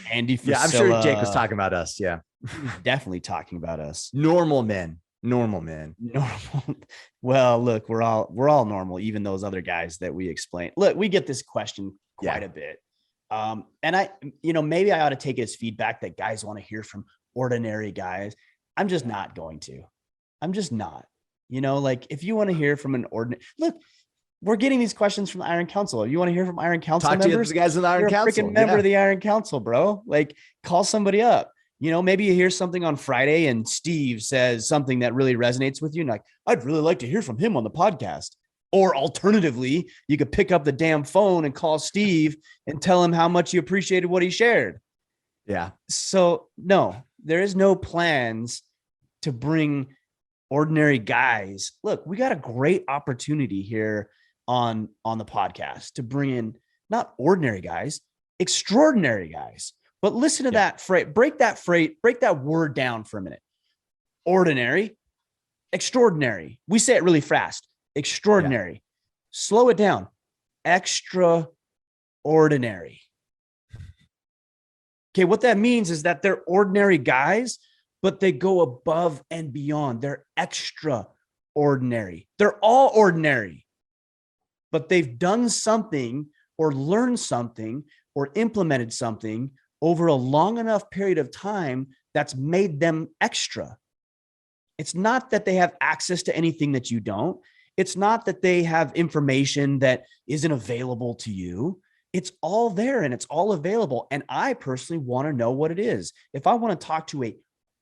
Andy Frisella. Yeah, I'm sure Jake was talking about us. Yeah. He's definitely talking about us. Normal men. Normal. Well, look, we're all normal, even those other guys that we explained. Look, we get this question quite a bit. And I, maybe I ought to take it as feedback that guys want to hear from ordinary guys. I'm just not going to. I'm just not. Like if you want to hear from an ordinary, look, we're getting these questions from the Iron Council. If you want to hear from Iron Council members, to the guys in the Iron Council. You're a freaking member of the Iron Council, bro. Like call somebody up. Maybe you hear something on Friday and Steve says something that really resonates with you. And like, I'd really like to hear from him on the podcast. Or alternatively, you could pick up the damn phone and call Steve and tell him how much you appreciated what he shared. Yeah. So no, there is no plans to bring ordinary guys. Look, we got a great opportunity here on the podcast to bring in not ordinary guys, extraordinary guys. But listen to that phrase, break that word down for a minute. Ordinary, extraordinary. We say it really fast. Extraordinary. Yeah. Slow it down. Extraordinary. Okay, what that means is that they're ordinary guys, but they go above and beyond. They're extraordinary. They're all ordinary, but they've done something or learned something or implemented something over a long enough period of time that's made them extra. It's not that they have access to anything that you don't. It's not that they have information that isn't available to you. It's all there and it's all available. And I personally want to know what it is. If I want to talk to an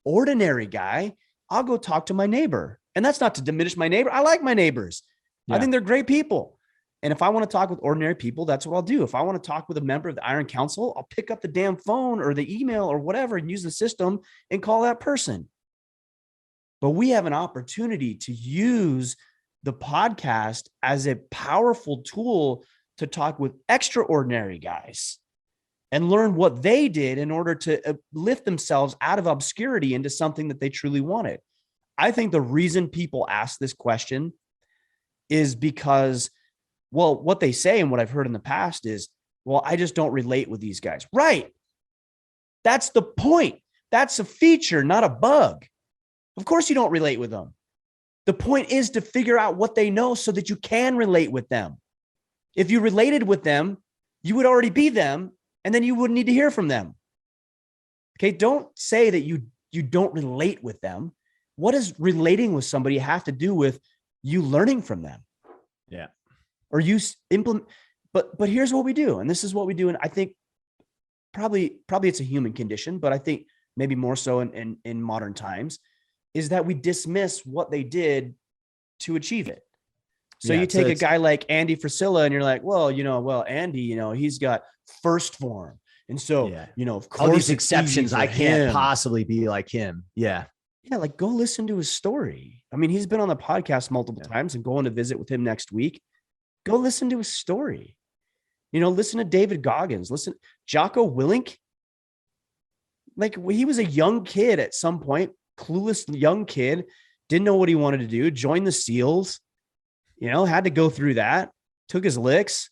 ordinary guy, I'll go talk to my neighbor. And that's not to diminish my neighbor. I like my neighbors. Yeah. I think they're great people. And if I want to talk with ordinary people, that's what I'll do. If I want to talk with a member of the Iron Council, I'll pick up the damn phone or the email or whatever and use the system and call that person. But we have an opportunity to use the podcast as a powerful tool to talk with extraordinary guys and learn what they did in order to lift themselves out of obscurity into something that they truly wanted. I think the reason people ask this question is because, well, what they say and what I've heard in the past is, well, I just don't relate with these guys. Right. That's the point. That's a feature, not a bug. Of course you don't relate with them. The point is to figure out what they know so that you can relate with them. If you related with them, you would already be them, and then you wouldn't need to hear from them. Okay, don't say that you don't relate with them. What does relating with somebody have to do with you learning from them? Yeah. Or you implement, but here's what we do, and this is what we do, and I think probably it's a human condition, but I think maybe more so in modern times, is that we dismiss what they did to achieve it. So you take a guy like Andy Frisella and you're like, well, Andy, he's got first form. And so, of course, all these exceptions, I can't possibly be like him. Yeah. Yeah. Like go listen to his story. I mean, he's been on the podcast multiple times and going to visit with him next week. Go listen to his story. Listen to David Goggins, listen, Jocko Willink. Like he was a young kid at some point, clueless young kid, didn't know what he wanted to do, joined the SEALs, had to go through that, took his licks,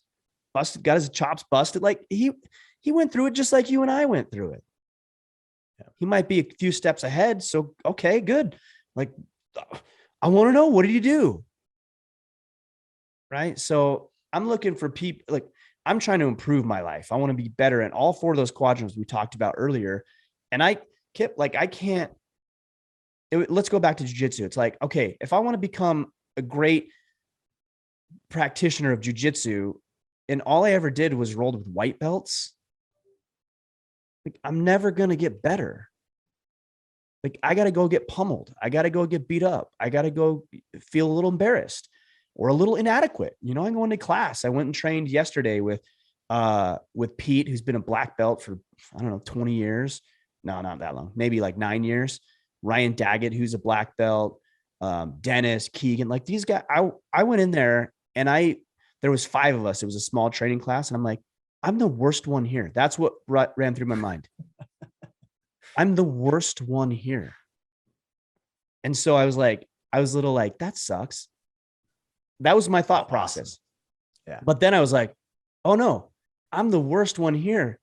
busted, got his chops busted. Like he went through it just like you and I went through it. Yeah. He might be a few steps ahead. So, okay, good. Like, I want to know, what did you do? Right. So I'm looking for people, like I'm trying to improve my life. I want to be better in all four of those quadrants we talked about earlier. And I kept like, let's go back to jiu-jitsu. It's like, okay, if I want to become a great practitioner of jiu-jitsu and all I ever did was rolled with white belts, like I'm never going to get better. Like, I got to go get pummeled. I got to go get beat up. I got to go feel a little embarrassed or a little inadequate. You know, I go into class. I went and trained yesterday with Pete, who's been a black belt for, I don't know, 20 years. No, not that long, maybe like 9 years. Ryan Daggett, who's a black belt, Dennis, Keegan, like these guys. I went in there and there was 5 of us. It was a small training class. And I'm like, I'm the worst one here. That's what ran through my mind. I'm the worst one here. And so I was a little like, that sucks. That was my thought process. Yeah. But then I was like, oh no, I'm the worst one here.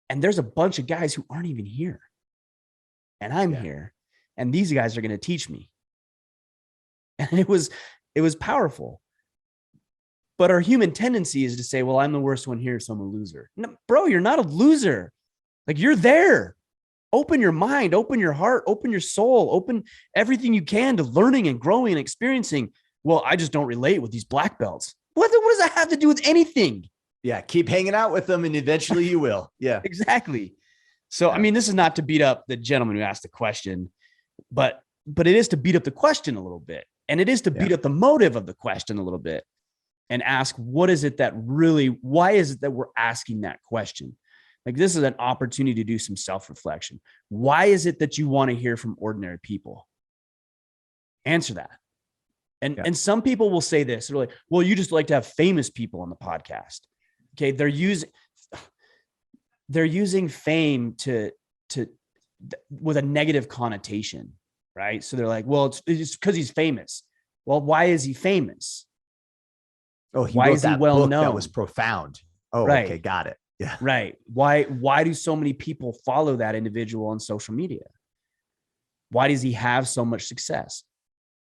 And there's a bunch of guys who aren't even here. And I'm here. And these guys are going to teach me. And it was powerful. But our human tendency is to say, well, I'm the worst one here, so I'm a loser. No, bro, you're not a loser. Like, you're there. Open your mind, open your heart, open your soul, open everything you can to learning and growing and experiencing. Well, I just don't relate with these black belts. What does that have to do with anything? Yeah. Keep hanging out with them and eventually you will. Yeah, exactly. So, I mean, this is not to beat up the gentleman who asked the question, but it is to beat up the question a little bit. And it is to beat up the motive of the question a little bit and ask, why is it that we're asking that question? Like, this is an opportunity to do some self-reflection. Why is it that you want to hear from ordinary people? Answer that. And some people will say this. They're like, well, you just like to have famous people on the podcast. Okay. They're using fame with a negative connotation, right? So they're like, well, it's because he's famous. Well, why is he famous? Oh, why is he well known? That was profound. Oh, right. Okay. Got it. Yeah. Right. Why do so many people follow that individual on social media? Why does he have so much success?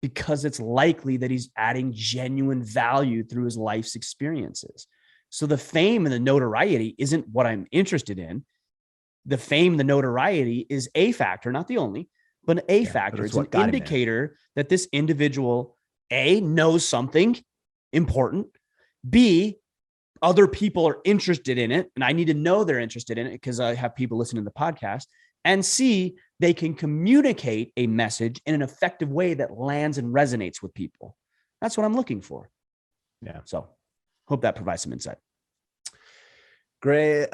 Because it's likely that he's adding genuine value through his life's experiences. So the fame and the notoriety isn't what I'm interested in. The fame, the notoriety is a factor, not the only, but a factor. It's an indicator that this individual, A, knows something important, B, other people are interested in it, and I need to know they're interested in it because I have people listening to the podcast, and C, they can communicate a message in an effective way that lands and resonates with people. That's what I'm looking for. Yeah. So hope that provides some insight. Great.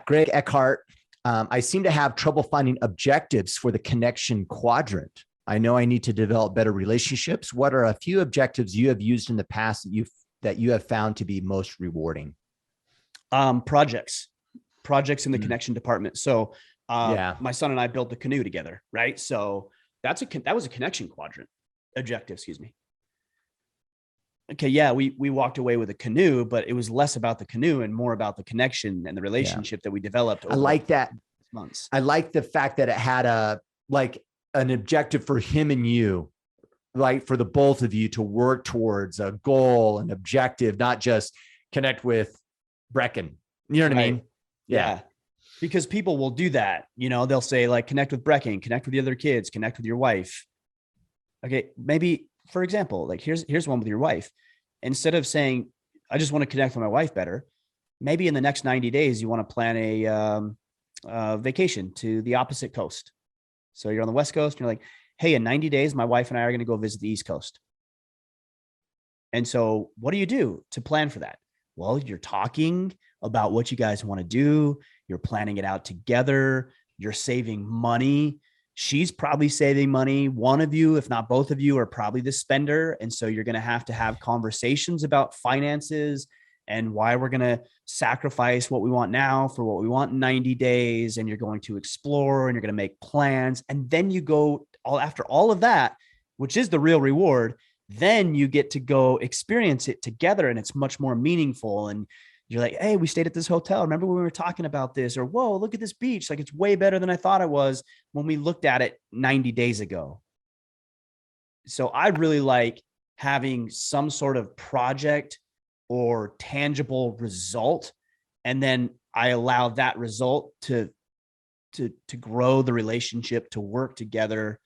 Greg Eckhart. I seem to have trouble finding objectives for the connection quadrant. I know I need to develop better relationships. What are a few objectives you have used in the past that you have found to be most rewarding? Projects in the connection department. So my son and I built the canoe together, right? So that was a connection quadrant objective, excuse me. Okay. Yeah. We walked away with a canoe, but it was less about the canoe and more about the connection and the relationship that we developed. I like that. Months. I like the fact that it had an objective for him and you, like for the both of you to work towards a goal, an objective, not just connect with Brecken. You know what I mean? Yeah. Because people will do that. You know, they'll say like, connect with Brecken, connect with the other kids, connect with your wife. Okay. Maybe, for example, like here's one with your wife. Instead of saying, I just want to connect with my wife better, maybe in the next 90 days, you want to plan a vacation to the opposite coast. So you're on the West Coast and you're like, hey, in 90 days, my wife and I are going to go visit the East Coast. And so what do you do to plan for that? Well, you're talking about what you guys want to do. You're planning it out together. You're saving money. She's probably saving money. One of you, if not both of you, are probably the spender. And so you're going to have conversations about finances and why we're going to sacrifice what we want now for what we want in 90 days. And you're going to explore and you're going to make plans. And then you go after all of that, which is the real reward. Then you get to go experience it together and it's much more meaningful. And you're like, hey, we stayed at this hotel. Remember when we were talking about this? Or, whoa, look at this beach. Like, it's way better than I thought it was when we looked at it 90 days ago. So I really like having some sort of project or tangible result. And then I allow that result to grow the relationship, to work together.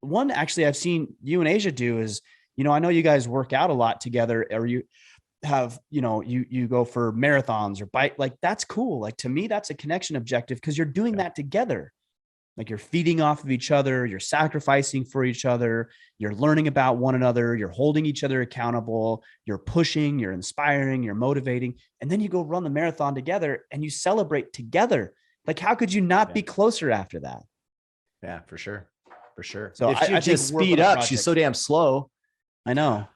One actually I've seen you and Asia do is, I know you guys work out a lot together, or you have, you go for marathons or bike, like that's cool. Like, to me, that's a connection objective because you're doing that together. Like you're feeding off of each other, you're sacrificing for each other, you're learning about one another, you're holding each other accountable, you're pushing, you're inspiring, you're motivating. And then you go run the marathon together and you celebrate together. Like, how could you not be closer after that? Yeah, for sure. For sure. So if she I just think speed up, she's so damn slow. I know.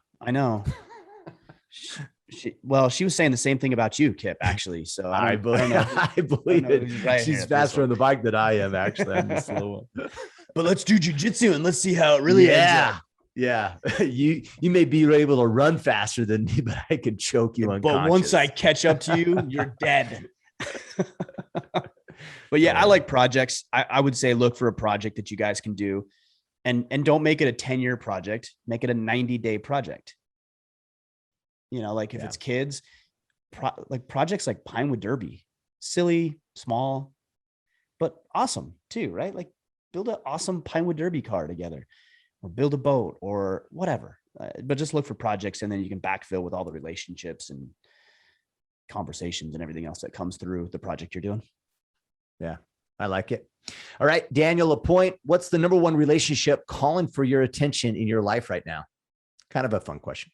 She was saying the same thing about you, Kip, actually. So I believe it. Right, she's faster on the bike than I am, actually. I'm the slow one. But let's do jujitsu and let's see how it really ends up. Yeah. You may be able to run faster than me, but I can choke you unconscious. But once I catch up to you, you're dead. But yeah, I like projects. I would say look for a project that you guys can do, and don't make it a 10-year project. Make it a 90-day project. You know, like if it's kids, like projects like Pinewood Derby, silly, small, but awesome too, right? Like build an awesome Pinewood Derby car together, or build a boat or whatever. But just look for projects, and then you can backfill with all the relationships and conversations and everything else that comes through the project you're doing. Yeah, I like it. All right, Daniel Lapointe, what's the number one relationship calling for your attention in your life right now? Kind of a fun question.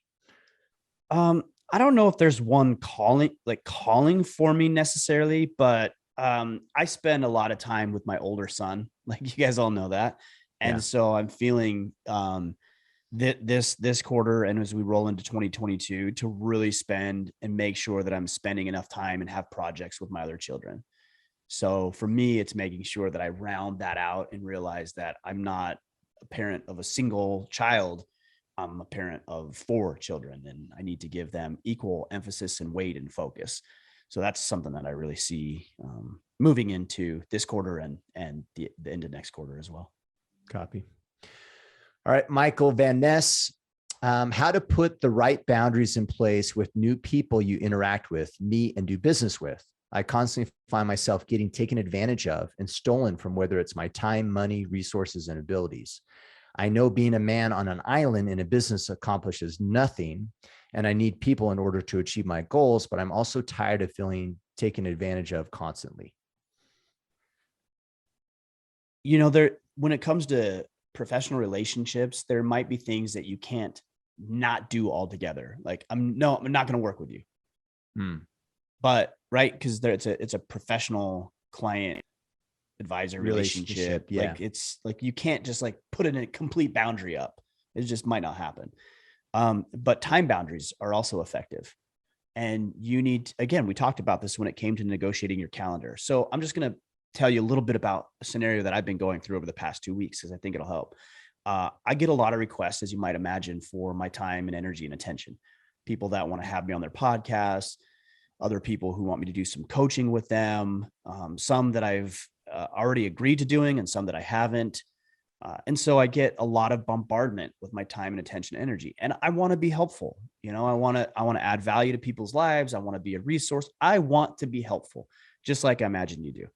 I don't know if there's one calling for me necessarily, but I spend a lot of time with my older son. Like you guys all know that. And so I'm feeling this quarter, and as we roll into 2022, to really spend and make sure that I'm spending enough time and have projects with my other children. So for me, it's making sure that I round that out and realize that I'm not a parent of a single child. I'm a parent of 4 children, and I need to give them equal emphasis and weight and focus. So that's something that I really see moving into this quarter and the end of next quarter as well. Copy. All right, Michael Van Ness, how to put the right boundaries in place with new people you interact with, meet, and do business with. I constantly find myself getting taken advantage of and stolen from, whether it's my time, money, resources, and abilities. I know being a man on an island in a business accomplishes nothing, and I need people in order to achieve my goals, but I'm also tired of feeling taken advantage of constantly. You know, when it comes to professional relationships, there might be things that you can't not do altogether. Like I'm not going to work with you. But right, because it's a professional client advisor relationship. Yeah. Like it's like you can't just like put in a complete boundary up. It just might not happen. But time boundaries are also effective. And you need, again, we talked about this when it came to negotiating your calendar. So I'm just going to tell you a little bit about a scenario that I've been going through over the past 2 weeks, because I think it'll help. I get a lot of requests, as you might imagine, for my time and energy and attention. People that want to have me on their podcasts, other people who want me to do some coaching with them, some that I've already agreed to doing and some that I haven't. And so I get a lot of bombardment with my time and attention and energy. And I want to be helpful. You know, I want to add value to people's lives. I want to be a resource. I want to be helpful, just like I imagine you do.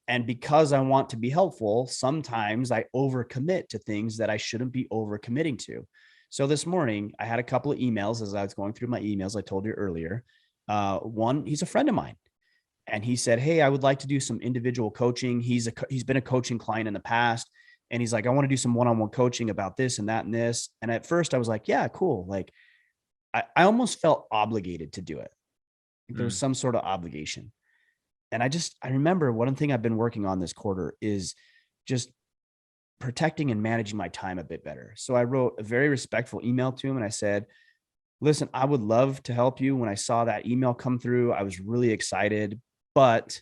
And because I want to be helpful, sometimes I overcommit to things that I shouldn't be overcommitting to. So this morning I had a couple of emails as I was going through my emails. I told you earlier. One, he's a friend of mine, and he said, "Hey, I would like to do some individual coaching." He's been a coaching client in the past. And he's like, "I want to do some one-on-one coaching about this and that and this." And at first I was like, yeah, cool. Like I almost felt obligated to do it. There was some sort of obligation. And I remember one thing I've been working on this quarter is just protecting and managing my time a bit better. So I wrote a very respectful email to him and I said, "Listen, I would love to help you. When I saw that email come through, I was really excited, but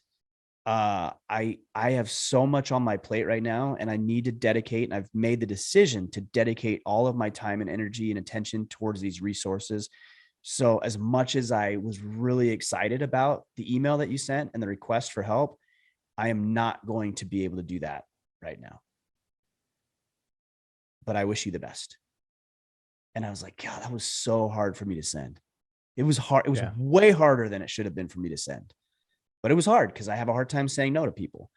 I have so much on my plate right now, and I need to dedicate, and I've made the decision to dedicate all of my time and energy and attention towards these resources. So as much as I was really excited about the email that you sent and the request for help, I am not going to be able to do that right now. But I wish you the best." And I was like, God, that was so hard for me to send. It was hard. It was way harder than it should have been for me to send. But it was hard because I have a hard time saying no to people.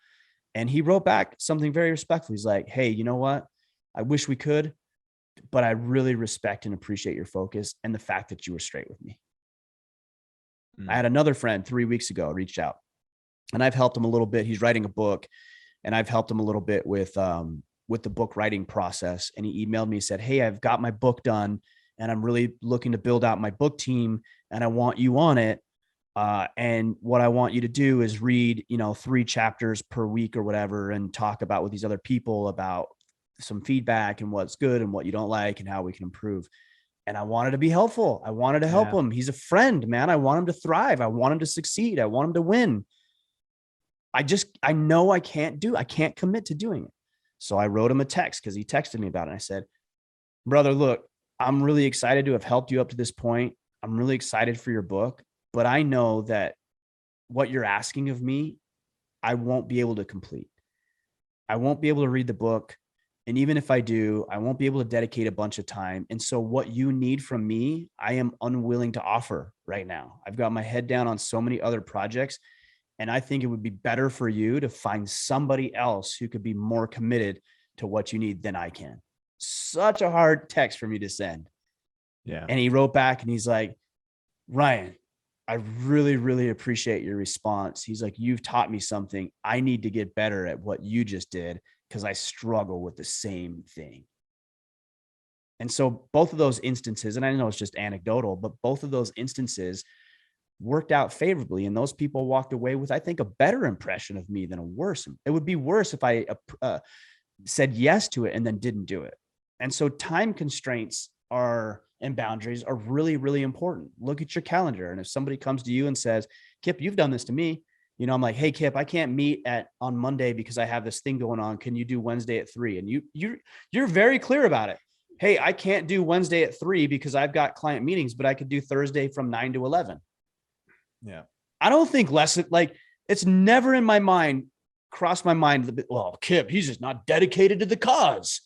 And he wrote back something very respectful. He's like, "Hey, you know what? I wish we could, but I really respect and appreciate your focus and the fact that you were straight with me." I had another friend 3 weeks ago reached out, and I've helped him a little bit. He's writing a book, and I've helped him a little bit with the book writing process. And he emailed me, said, "Hey, I've got my book done and I'm really looking to build out my book team and I want you on it. And what I want you to do is read, 3 chapters per week or whatever, and talk about with these other people about some feedback and what's good and what you don't like and how we can improve." And I wanted to be helpful. I wanted to help him. He's a friend, man. I want him to thrive. I want him to succeed. I want him to win. I know I can't commit to doing it. So I wrote him a text because he texted me about it. And I said, "Brother, look, I'm really excited to have helped you up to this point. I'm really excited for your book, but I know that what you're asking of me, I won't be able to complete. I won't be able to read the book. And even if I do, I won't be able to dedicate a bunch of time. And so what you need from me, I am unwilling to offer right now. I've got my head down on so many other projects. And I think it would be better for you to find somebody else who could be more committed to what you need than I can." Such a hard text for me to send. Yeah. And he wrote back and he's like, "Ryan, I really, really appreciate your response." He's like, "You've taught me something. I need to get better at what you just did because I struggle with the same thing." And so both of those instances, and I know it's just anecdotal, but both of those instances worked out favorably. And those people walked away with, I think, a better impression of me than a worse. It would be worse if I said yes to it and then didn't do it. And so time constraints and boundaries are really, really important. Look at your calendar. And if somebody comes to you and says, "Kip, you've done this to me," I'm like, "Hey, Kip, I can't meet on Monday because I have this thing going on. Can you do Wednesday at 3?" And you're very clear about it. "Hey, I can't do Wednesday at 3 because I've got client meetings, but I could do Thursday from 9 to 11. Yeah. I don't think less, like, it's never in my mind, crossed my mind, "Well, Kip, he's just not dedicated to the cause."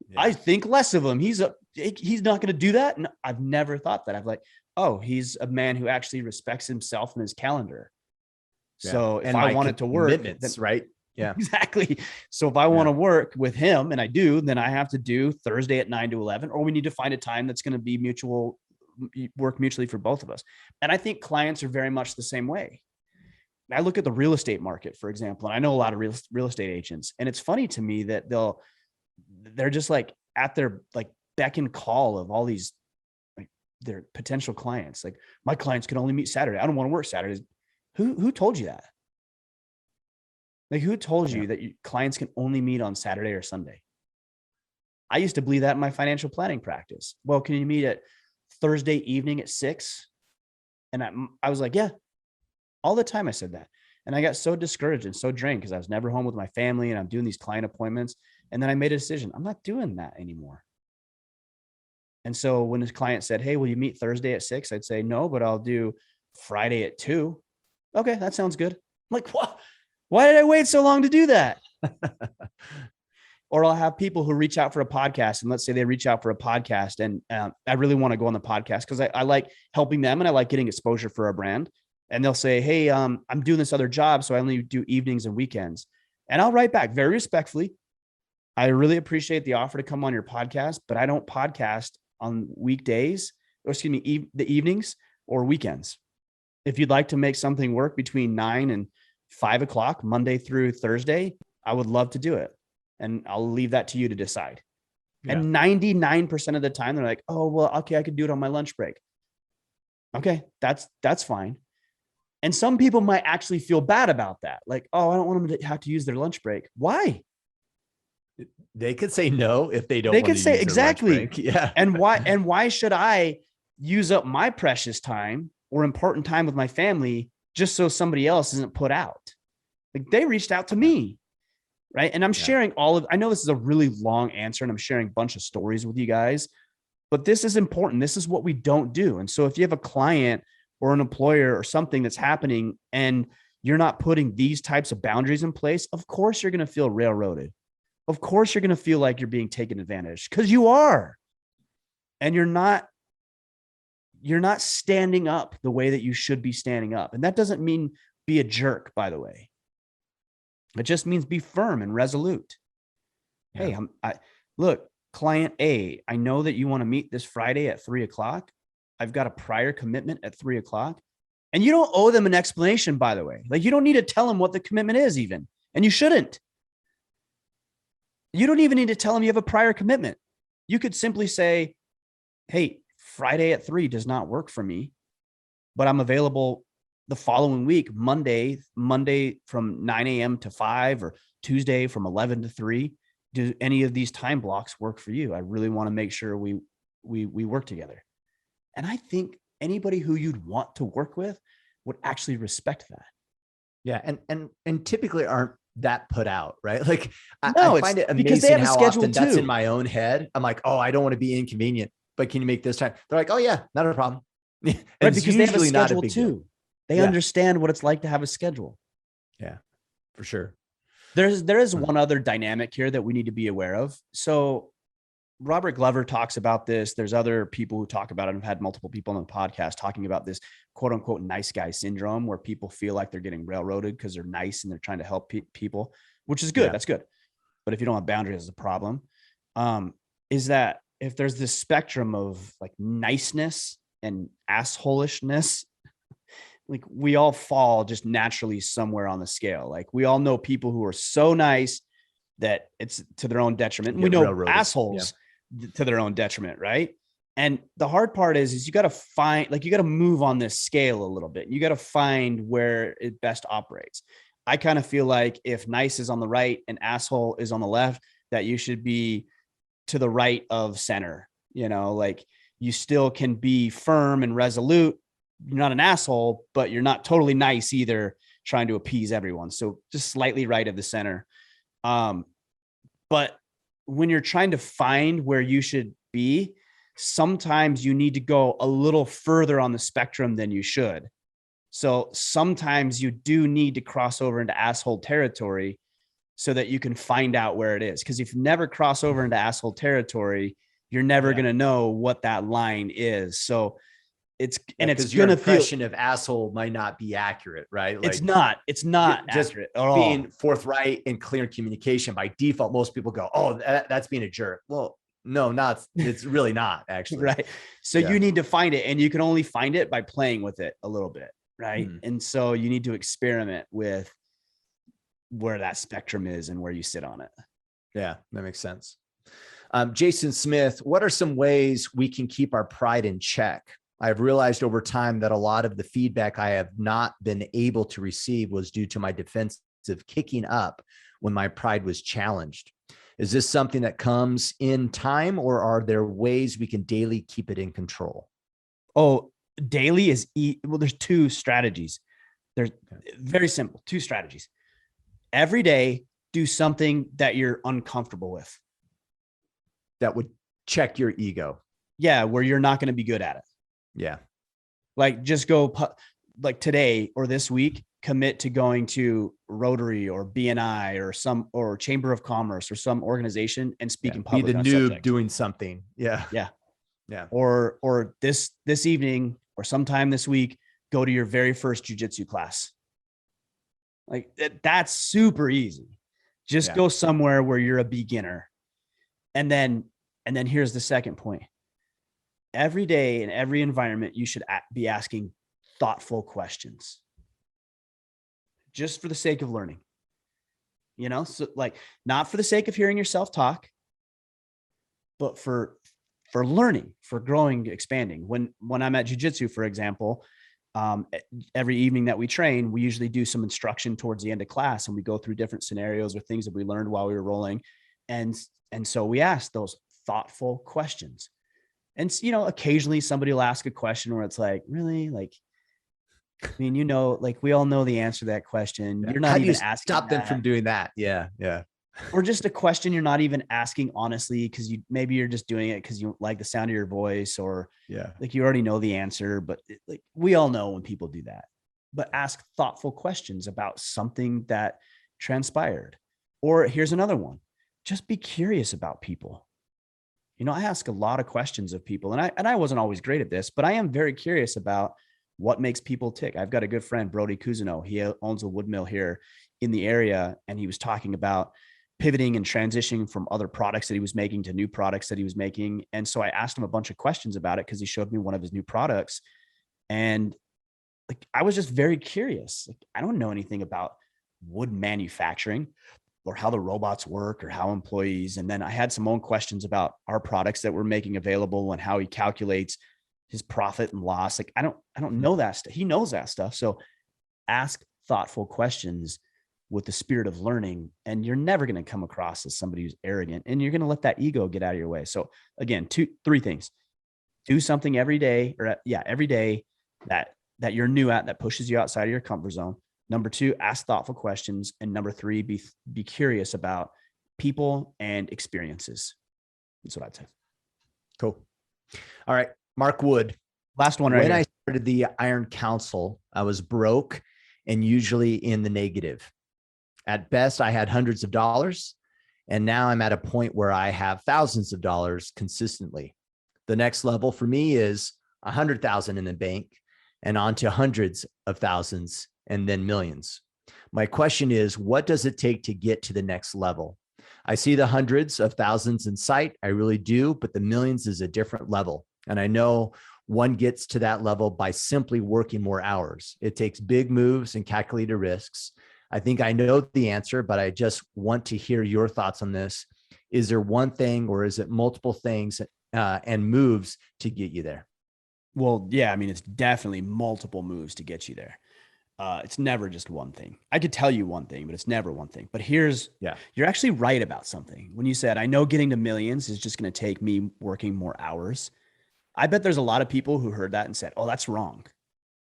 Yeah. I think less of him. He's not going to do that. And I've never thought that. I've like, oh, he's a man who actually respects himself and his calendar. Yeah. So if I want it to work, then, right? Yeah, exactly. So if I want to work with him, and I do, then I have to do Thursday at 9 to 11, or we need to find a time that's going to be work mutually for both of us. And I think clients are very much the same way. I look at the real estate market, for example, and I know a lot of real estate agents, and it's funny to me that they're just like at their like beck and call of all these like their potential clients. Like, "My clients can only meet Saturday. I don't want to work Saturdays." Who told you that? Like, who told you that clients can only meet on Saturday or Sunday? I used to believe that in my financial planning practice. "Well, can you meet at Thursday evening at 6? And I was like, "Yeah." All the time I said that. And I got so discouraged and so drained because I was never home with my family and I'm doing these client appointments. And then I made a decision. I'm not doing that anymore. And so when his client said, "Hey, will you meet Thursday at 6?" I'd say, "No, but I'll do Friday at 2. "Okay, that sounds good." I'm like, "What? Why did I wait so long to do that?" Or I'll have people who reach out for a podcast, and let's say they reach out for a podcast, and I really want to go on the podcast because I like helping them and I like getting exposure for our brand. And they'll say, "Hey, I'm doing this other job, so I only do evenings and weekends." And I'll write back very respectfully, "I really appreciate the offer to come on your podcast, but I don't podcast on weekdays, or excuse me, the evenings or weekends. If you'd like to make something work between 9 and 5 o'clock, Monday through Thursday, I would love to do it. And I'll leave that to you to decide." Yeah. And 99% of the time they're like, "Oh, well, okay, I could do it on my lunch break." Okay, that's fine. And some people might actually feel bad about that. Like, "Oh, I don't want them to have to use their lunch break." Why? They could say no if they don't. They could say exactly. Yeah. And why should I use up my precious time or important time with my family just so somebody else isn't put out? Like, they reached out to me. Right. And I'm sharing I know this is a really long answer and I'm sharing a bunch of stories with you guys, but this is important. This is what we don't do. And so if you have a client or an employer or something that's happening and you're not putting these types of boundaries in place, of course you're going to feel railroaded. Of course you're going to feel like you're being taken advantage, because you are. And you're not standing up the way that you should be standing up. And that doesn't mean be a jerk, by the way. It just means be firm and resolute. Yeah. Hey, look, client A, I know that you want to meet this Friday at 3 o'clock. I've got a prior commitment at 3 o'clock. And you don't owe them an explanation, by the way. Like, you don't need to tell them what the commitment is even. And you shouldn't. You don't even need to tell them you have a prior commitment. You could simply say, hey, Friday at 3 does not work for me, but I'm available the following week, Monday from 9 a.m. to 5, or Tuesday from 11 to 3. Do any of these time blocks work for you? I really want to make sure we work together. And I think anybody who you'd want to work with would actually respect that. Yeah. And typically aren't that put out, right? Like No, I find it because they amazing have a how schedule often that's in too. my own head. I'm like, oh, I don't want to be inconvenient, but can you make this time? They're like, oh yeah, not a problem. And Right, it's because they have a usually not a schedule big deal. too. They Yeah. understand what it's like to have a schedule. Yeah, for sure. There is one other dynamic here that we need to be aware of. So Robert Glover talks about this. There's other people who talk about it. I've had multiple people on the podcast talking about this quote unquote nice guy syndrome, where people feel like they're getting railroaded because they're nice and they're trying to help people, which is good. Yeah. That's good. But if you don't have boundaries, it's a problem. Is that if there's this spectrum of like niceness and assholishness, like we all fall just naturally somewhere on the scale. Like we all know people who are so nice that it's to their own detriment. And we know assholes to their own detriment, right? And the hard part is you got to find, like, you got to move on this scale a little bit. You got to find where it best operates. I kind of feel like if nice is on the right and asshole is on the left, that you should be to the right of center. You know, like you still can be firm and resolute. You're not an asshole, but you're not totally nice either, trying to appease everyone. So just slightly right of the center. But when you're trying to find where you should be, sometimes you need to go a little further on the spectrum than you should. So sometimes you do need to cross over into asshole territory so that you can find out where it is. Because if you never cross over into asshole territory, you're never going to know what that line is. So it's your impression of asshole might not be accurate, right? Like, it's not just accurate at all. Being forthright and clear communication by default, most people go, oh, that's being a jerk. Well, no, it's really not actually. Right. So you need to find it, and you can only find it by playing with it a little bit. Right. And so you need to experiment with where that spectrum is and where you sit on it. Yeah, that makes sense. Jason Smith, what are some ways we can keep our pride in check? I've realized over time that a lot of the feedback I have not been able to receive was due to my defensive kicking up when my pride was challenged. Is this something that comes in time, or are there ways we can daily keep it in control? Oh, daily is well, there's two strategies. There's very simple, two strategies. Every day, do something that you're uncomfortable with. That would check your ego. Yeah, where you're not going to be good at it. Yeah. Like just go, like today or this week, commit to going to Rotary or BNI or Chamber of Commerce or some organization and speak in public. Be the noob subject. Doing something. Yeah. Yeah. Yeah. Or this evening or sometime this week, go to your very first jujitsu class. Like that's super easy. Just go somewhere where you're a beginner. And then here's the second point. Every day in every environment, you should be asking thoughtful questions just for the sake of learning, so like not for the sake of hearing yourself talk, but for learning, for growing, expanding. When I'm at jujitsu, for example, every evening that we train, we usually do some instruction towards the end of class, and we go through different scenarios or things that we learned while we were rolling. And so we ask those thoughtful questions. And, occasionally somebody will ask a question where it's like, really? Like, I mean, like we all know the answer to that question. Yeah. You're not even asking. Stop them from doing that. Yeah. Yeah. Or just a question you're not even asking honestly, because maybe you're just doing it because you like the sound of your voice, or like you already know the answer. But like we all know when people do that. But ask thoughtful questions about something that transpired. Or here's another one. Just be curious about people. I ask a lot of questions of people, and I wasn't always great at this, but I am very curious about what makes people tick. I've got a good friend, Brody Cousineau. He owns a wood mill here in the area, and he was talking about pivoting and transitioning from other products that he was making to new products that he was making. And so I asked him a bunch of questions about it because he showed me one of his new products, and like I was just very curious. Like I don't know anything about wood manufacturing. or how the robots work or how employees. And then I had some own questions about our products that we're making available and how he calculates his profit and loss. Like I don't know that stuff. He knows that stuff. So ask thoughtful questions with the spirit of learning, and you're never going to come across as somebody who's arrogant, and you're going to let that ego get out of your way. So again, three things: do something every day, or every day that you're new at, that pushes you outside of your comfort zone. Number two, ask thoughtful questions. And number three, be curious about people and experiences. That's what I'd say. Cool. All right. Mark Wood. Last one right When here. I started the Iron Council, I was broke and usually in the negative. At best, I had hundreds of dollars, and now I'm at a point where I have thousands of dollars consistently. The next level for me is 100,000 in the bank and on to hundreds of thousands and then millions. My question is, what does it take to get to the next level? I see the hundreds of thousands in sight. I really do, but the millions is a different level. And I know one gets to that level by simply working more hours. It takes big moves and calculated risks. I think I know the answer, but I just want to hear your thoughts on this. Is there one thing, or is it multiple things and moves to get you there? Well, yeah, I mean, it's definitely multiple moves to get you there. It's never just one thing. I could tell you one thing, but it's never one thing. But you're actually right about something. When you said, I know getting to millions is just going to take me working more hours. I bet there's a lot of people who heard that and said, oh, that's wrong.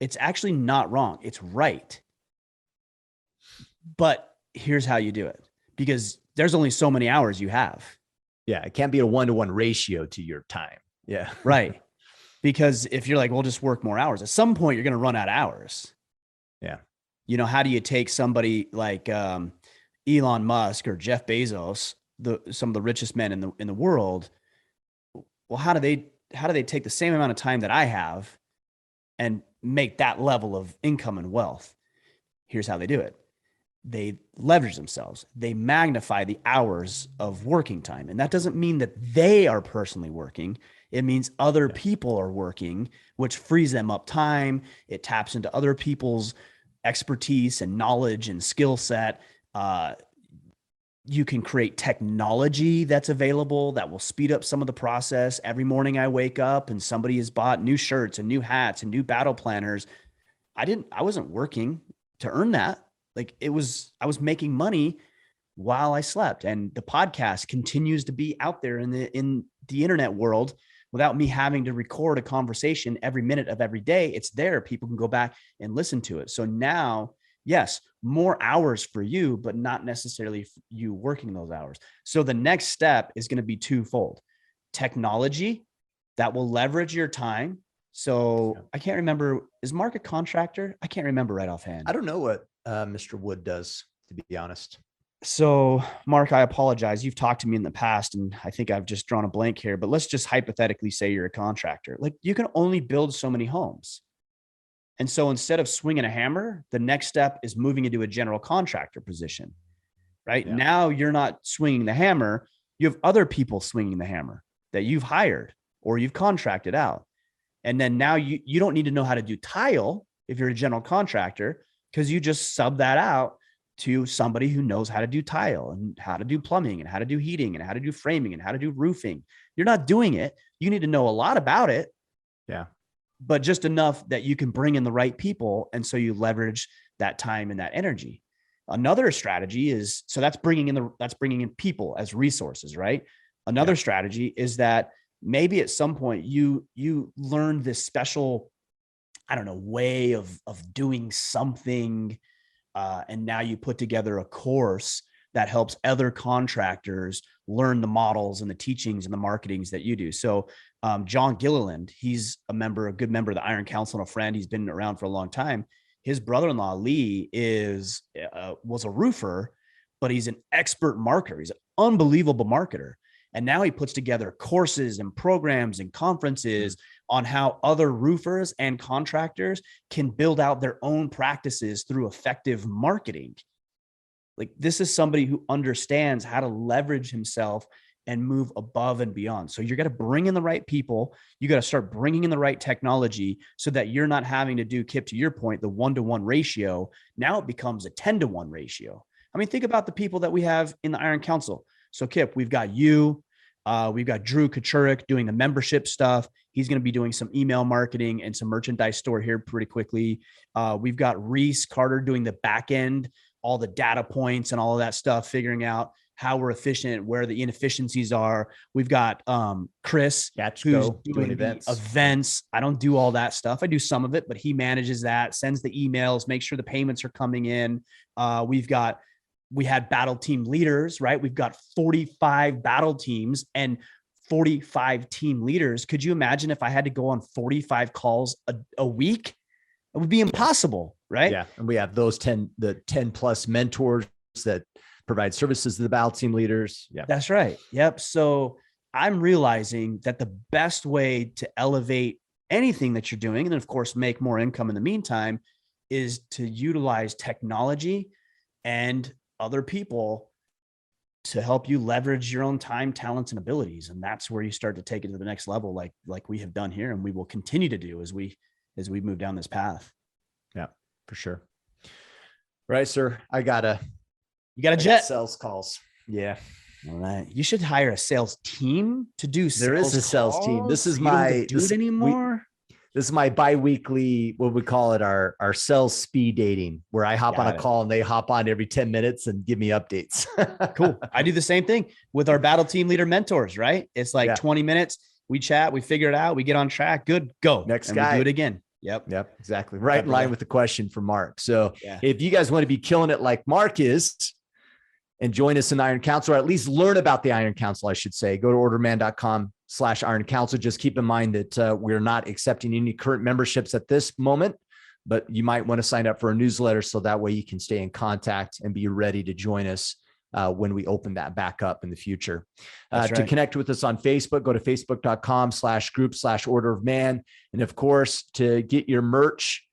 It's actually not wrong. It's right. But here's how you do it, because there's only so many hours you have. Yeah. It can't be a 1-to-1 ratio to your time. Yeah. Right. Because if you're like, well, just work more hours, at some point you're going to run out of hours. Yeah. You know, how do you take somebody like Elon Musk or Jeff Bezos, some of the richest men in the world? Well, how do they take the same amount of time that I have and make that level of income and wealth? Here's how they do it. They leverage themselves. They magnify the hours of working time. And that doesn't mean that they are personally working. It means other people are working, which frees them up time. It taps into other people's expertise and knowledge and skill set. You can create technology that's available that will speed up some of the process. Every morning I wake up and somebody has bought new shirts and new hats and new battle planners. I wasn't working to earn that. Like I was making money while I slept, and the podcast continues to be out there in the internet world without me having to record a conversation every minute of every day. It's there. People can go back and listen to it. So now, yes, more hours for you, but not necessarily you working those hours. So the next step is going to be twofold: technology that will leverage your time. So I can't remember, is Mark a contractor? I can't remember right offhand. I don't know what Mr. Wood does, to be honest. So Mark, I apologize. You've talked to me in the past, and I think I've just drawn a blank here, but let's just hypothetically say you're a contractor. Like, you can only build so many homes. And so instead of swinging a hammer, the next step is moving into a general contractor position, right? Yeah. Now you're not swinging the hammer. You have other people swinging the hammer that you've hired or you've contracted out. And then now you don't need to know how to do tile if you're a general contractor, because you just sub that out to somebody who knows how to do tile and how to do plumbing and how to do heating and how to do framing and how to do roofing. You're not doing it. You need to know a lot about it. Yeah. But just enough that you can bring in the right people. And so you leverage that time and that energy. Another strategy is, so that's bringing in people as resources, right? Another strategy is that maybe at some point you learn this special, I don't know, way of doing something. And now you put together a course that helps other contractors learn the models and the teachings and the marketings that you do. So John Gilliland, he's a good member of the Iron Council and a friend. He's been around for a long time. His brother-in-law, Lee, was a roofer, but he's an expert marketer. He's an unbelievable marketer. And now he puts together courses and programs and conferences on how other roofers and contractors can build out their own practices through effective marketing. Like, this is somebody who understands how to leverage himself and move above and beyond. So you're going to bring in the right people. You got to start bringing in the right technology so that you're not having to do, Kip, to your point, the 1-to-1 ratio. Now it becomes a 10-to-1 ratio, I mean, think about the people that we have in the Iron Council. So Kip, we've got you, we've got Drew Kachurik doing the membership stuff. He's going to be doing some email marketing and some merchandise store here pretty quickly. We've got Reese Carter doing the back end, all the data points and all of that stuff, figuring out how we're efficient, where the inefficiencies are. We've got Chris, who's doing events. I don't do all that stuff. I do some of it, but he manages that, sends the emails, makes sure the payments are coming in. We had battle team leaders, right? We've got 45 battle teams and 45 team leaders. Could you imagine if I had to go on 45 calls a week? It would be impossible, right? Yeah. And we have those 10 plus mentors that provide services to the battle team leaders. Yeah, that's right. Yep. So I'm realizing that the best way to elevate anything that you're doing, and then of course, make more income in the meantime, is to utilize technology and other people to help you leverage your own time, talents, and abilities. And that's where you start to take it to the next level, like we have done here. And we will continue to do as we move down this path. Yeah, for sure. Right, sir. You got a jet sales calls. Yeah. All right. You should hire a sales team to do sales. There is a sales team. This is This is my bi-weekly, what we call it, our sales speed dating, where I hop on a call and they hop on every 10 minutes and give me updates. Cool. I do the same thing with our battle team leader mentors, right? It's like 20 minutes. We chat, we figure it out. We get on track. Good. Go. Next guy. We do it again. Yep. Exactly. Right in line with the question from Mark. So if you guys want to be killing it like Mark is and join us in Iron Council, or at least learn about the Iron Council, I should say, go to orderman.com/Iron Council. Just keep in mind that we're not accepting any current memberships at this moment, but you might want to sign up for a newsletter so that way you can stay in contact and be ready to join us when we open that back up in the future. To connect with us on Facebook, go to facebook.com/group/Order of Man. And of course, to get your merch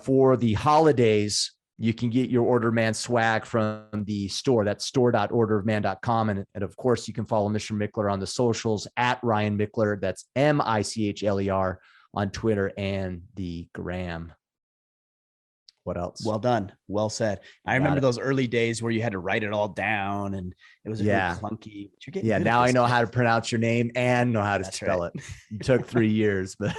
for the holidays, you can get your Order Man swag from the store. That's store.orderofman.com. And of course, you can follow Mr. Mickler on the socials at Ryan Mickler. That's Michler on Twitter and the Gram. What else? Well done. Well said. I remember those early days where you had to write it all down and it was very clunky. Now I know how to pronounce your name and know how to spell it. It took 3 years, but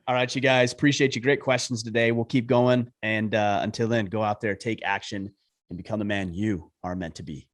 all right, you guys, appreciate you. Great questions today. We'll keep going. And until then, go out there, take action, and become the man you are meant to be.